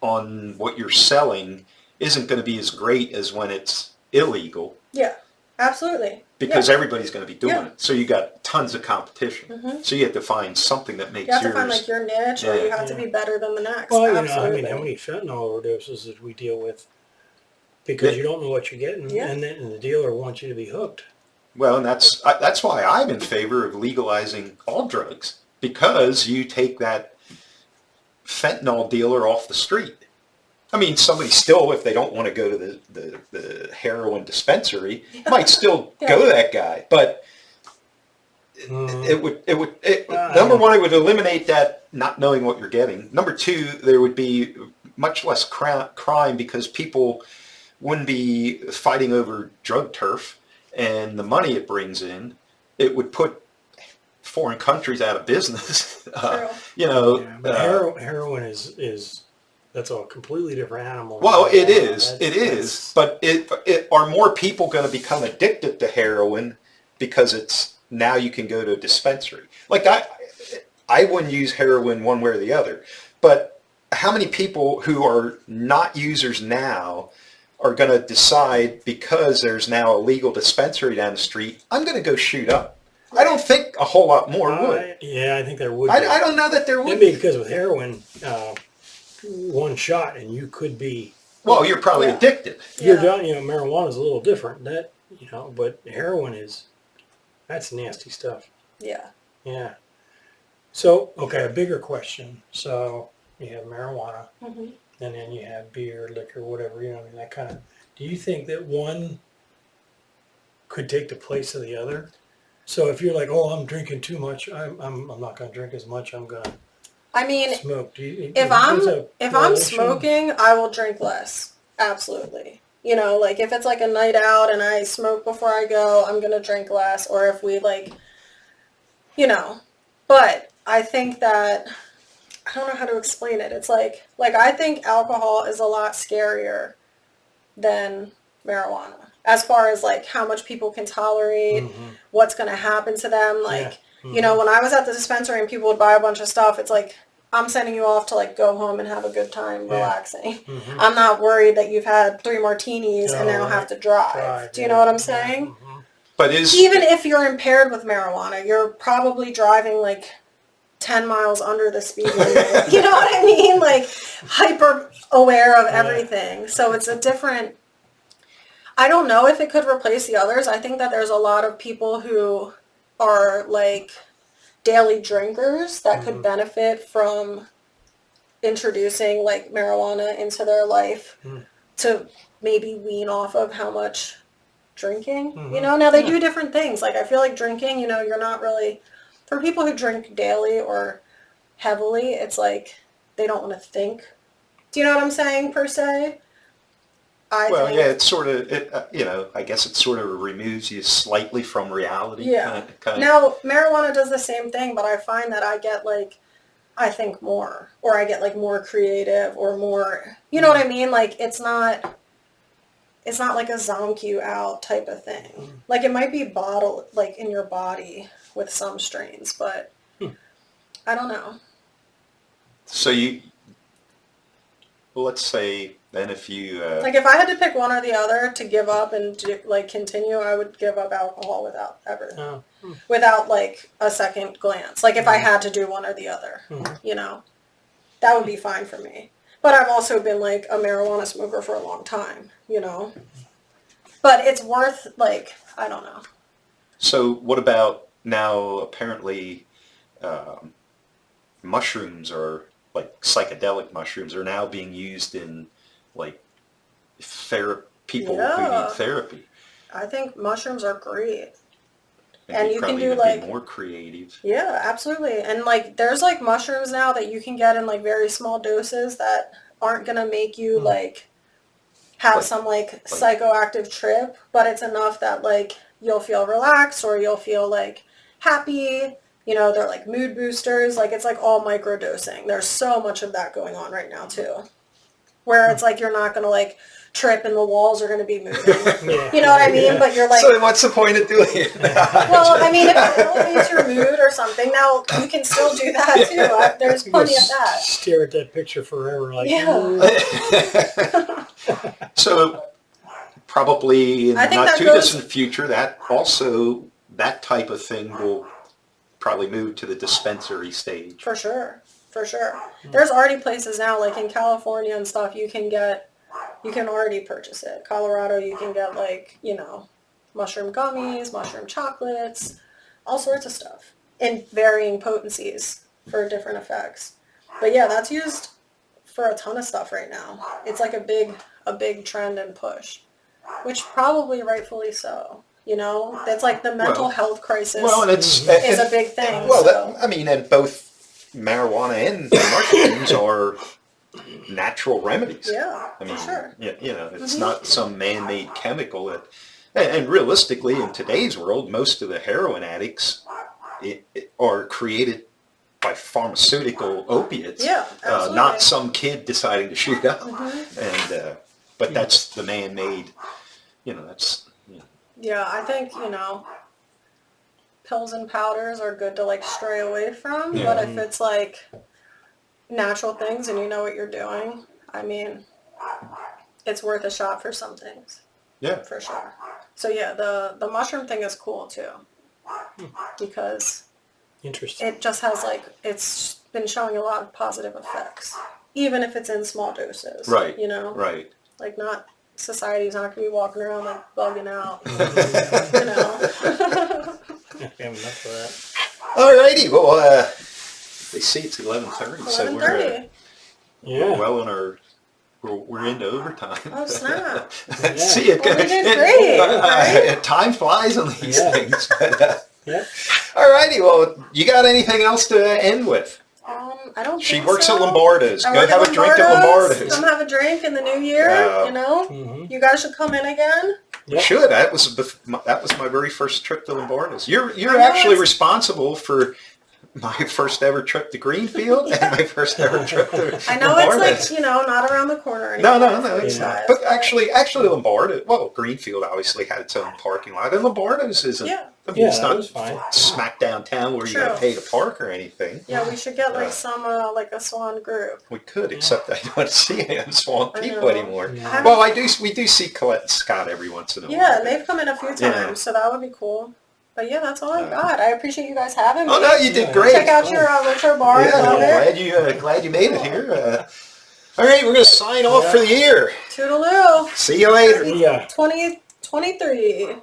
on what you're selling isn't going to be as great as when it's illegal Yeah, absolutely. because Yeah. everybody's going to be doing Yeah. it. So you got tons of competition. So you have to find something that makes You have to yours. find like your niche, or Yeah. you have to be better than the next. Well, you know, I Absolutely. mean, how many fentanyl overdoses did we deal with? Because you don't know what you're getting, Yeah. and then the dealer wants you to be hooked. Well, and that's why I'm in favor of legalizing all drugs, because you take that fentanyl dealer off the street. I mean, somebody still, if they don't want to go to the heroin dispensary, might still go to that guy. But number one, it would eliminate that not knowing what you're getting. Number two, there would be much less crime because people wouldn't be fighting over drug turf and the money it brings in. It would put foreign countries out of business. True. You know, Yeah, but heroin is that's a completely different animal. well, it is. That's- It is. But are more people going to become addicted to heroin because it's now you can go to a dispensary? Like I wouldn't use heroin one way or the other. But how many people who are not users now are going to decide because there's now a legal dispensary down the street, I'm going to go shoot up? I don't think a whole lot more would. Yeah, I think there would. I don't know that there would Maybe be. because with heroin, one shot and you could be. Well, you're probably Yeah. addicted. You're Yeah. done. You know, marijuana is a little different. But heroin that's nasty stuff. Yeah. Yeah. So, okay, a bigger question. So you have marijuana, hmm and then you have beer, liquor, whatever. You know, I mean, that kind of. Do you think that one could take the place of the other? So if you're like, oh, I'm drinking too much, I'm not going to drink as much. I'm going to I mean, smoke. Do you, if there's a I'm correlation? smoking, I will drink less. Absolutely. You know, like if it's like a night out and I smoke before I go, I'm gonna drink less. Or if we like, you know, but I think that I don't know how to explain it. It's like I think alcohol is a lot scarier than marijuana as far as like how much people can tolerate, what's gonna happen to them. Like, you know, when I was at the dispensary and people would buy a bunch of stuff, it's like, I'm sending you off to like go home and have a good time relaxing. I'm not worried that you've had 3 martinis and now have to drive. Do you know what I'm saying? But Even if you're impaired with marijuana, you're probably driving like 10 miles under the speed limit. You know what I mean? Like hyper aware of everything. So it's a different, I don't know if it could replace the others. I think that there's a lot of people who are like daily drinkers that could benefit from introducing like marijuana into their life to maybe wean off of how much drinking, you know. Now they do different things. Like I feel like drinking, you know, you're not really, for people who drink daily or heavily, it's like they don't want to think. Do you know what I'm saying, per se? Well, yeah, it's sort of, you know, I guess it sort of removes you slightly from reality. Yeah. Kind of. Now, marijuana does the same thing, but I find that I get like, I think more, or I get like more creative or more, you know what I mean? Like it's not like a zonk you out type of thing. Like it might be bottled like in your body with some strains, but I don't know. So well, let's say then if you... like if I had to pick one or the other to give up and like continue, I would give up alcohol without ever, without like a second glance. Like if I had to do one or the other, you know, that would be fine for me. But I've also been like a marijuana smoker for a long time, you know. But it's worth like, I don't know. So what about now apparently mushrooms are like psychedelic mushrooms are now being used in like people who need therapy. I think mushrooms are great. And you can do even like be more creative. Yeah, absolutely. And like there's like mushrooms now that you can get in like very small doses that aren't gonna make you like have some like psychoactive trip, but it's enough that like you'll feel relaxed or you'll feel like happy. You know, they're like mood boosters. Like it's like all microdosing. There's so much of that going on right now too, where it's like you're not gonna like trip and the walls are gonna be moving. You know what I mean? But you're like, so what's the point of doing it? Well, I mean, if it elevates your mood or something, now you can still do that too. There's plenty of that. Stare at that picture forever, like. So probably in the not too distant future, that type of thing will probably move to the dispensary stage. For sure. There's already places now, like in California and stuff, you can already purchase it. Colorado, you can get like, you know, mushroom gummies, mushroom chocolates, all sorts of stuff in varying potencies for different effects. But yeah, that's used for a ton of stuff right now. It's like a big trend and push, which probably rightfully so. You know, that's like the mental health crisis is a big thing. Well, and both marijuana and mushrooms are natural remedies. Yeah, for sure. You know, it's not some man-made chemical that, and realistically, in today's world, most of the heroin addicts are created by pharmaceutical opiates. Yeah, absolutely. Not some kid deciding to shoot up. And but that's the man-made. You know, that's. Yeah, I think, you know, pills and powders are good to like stray away from, but if it's like natural things and you know what you're doing, I mean, it's worth a shot for some things. Yeah. For sure. So yeah, the mushroom thing is cool too, because interesting. It just has like, it's been showing a lot of positive effects, even if it's in small doses. Right. You know? Right. Like society's not going to be walking around like bugging out, you know. We have enough of that. Alrighty, well, they see it's 11:30, so we're well on our, we're into overtime. Oh snap! See it. Well, we did great. Right? Time flies on these things. But, alrighty, well, you got anything else to end with? I don't. She think works so. at Lombardo's. Go have a drink at Lombardo's. Come have a drink in the new year. You know, you guys should come in again. Yep. Should. That was my very first trip to Lombardo's. You're actually responsible for my first ever trip to Greenfield and my first ever trip to Lombardo's. I know it's like, you know, not around the corner anymore. No. But actually Lombardo's, well, Greenfield obviously had its own parking lot, and Lombardo's isn't. Yeah. I mean, it's not smack downtown where you got to pay to park or anything. Yeah, we should get like some like a Swan group. We could, except I don't see any Swan people anymore. Yeah. Well, we do see Colette and Scott every once in a while. Yeah, and they've come in a few times, so that would be cool. But yeah, that's all I got. I appreciate you guys having me. Oh no, you did great. Check out your retro bar. Yeah, glad you made it here. All right, we're gonna sign off for the year. Toodaloo. See you later. Yeah. 2023.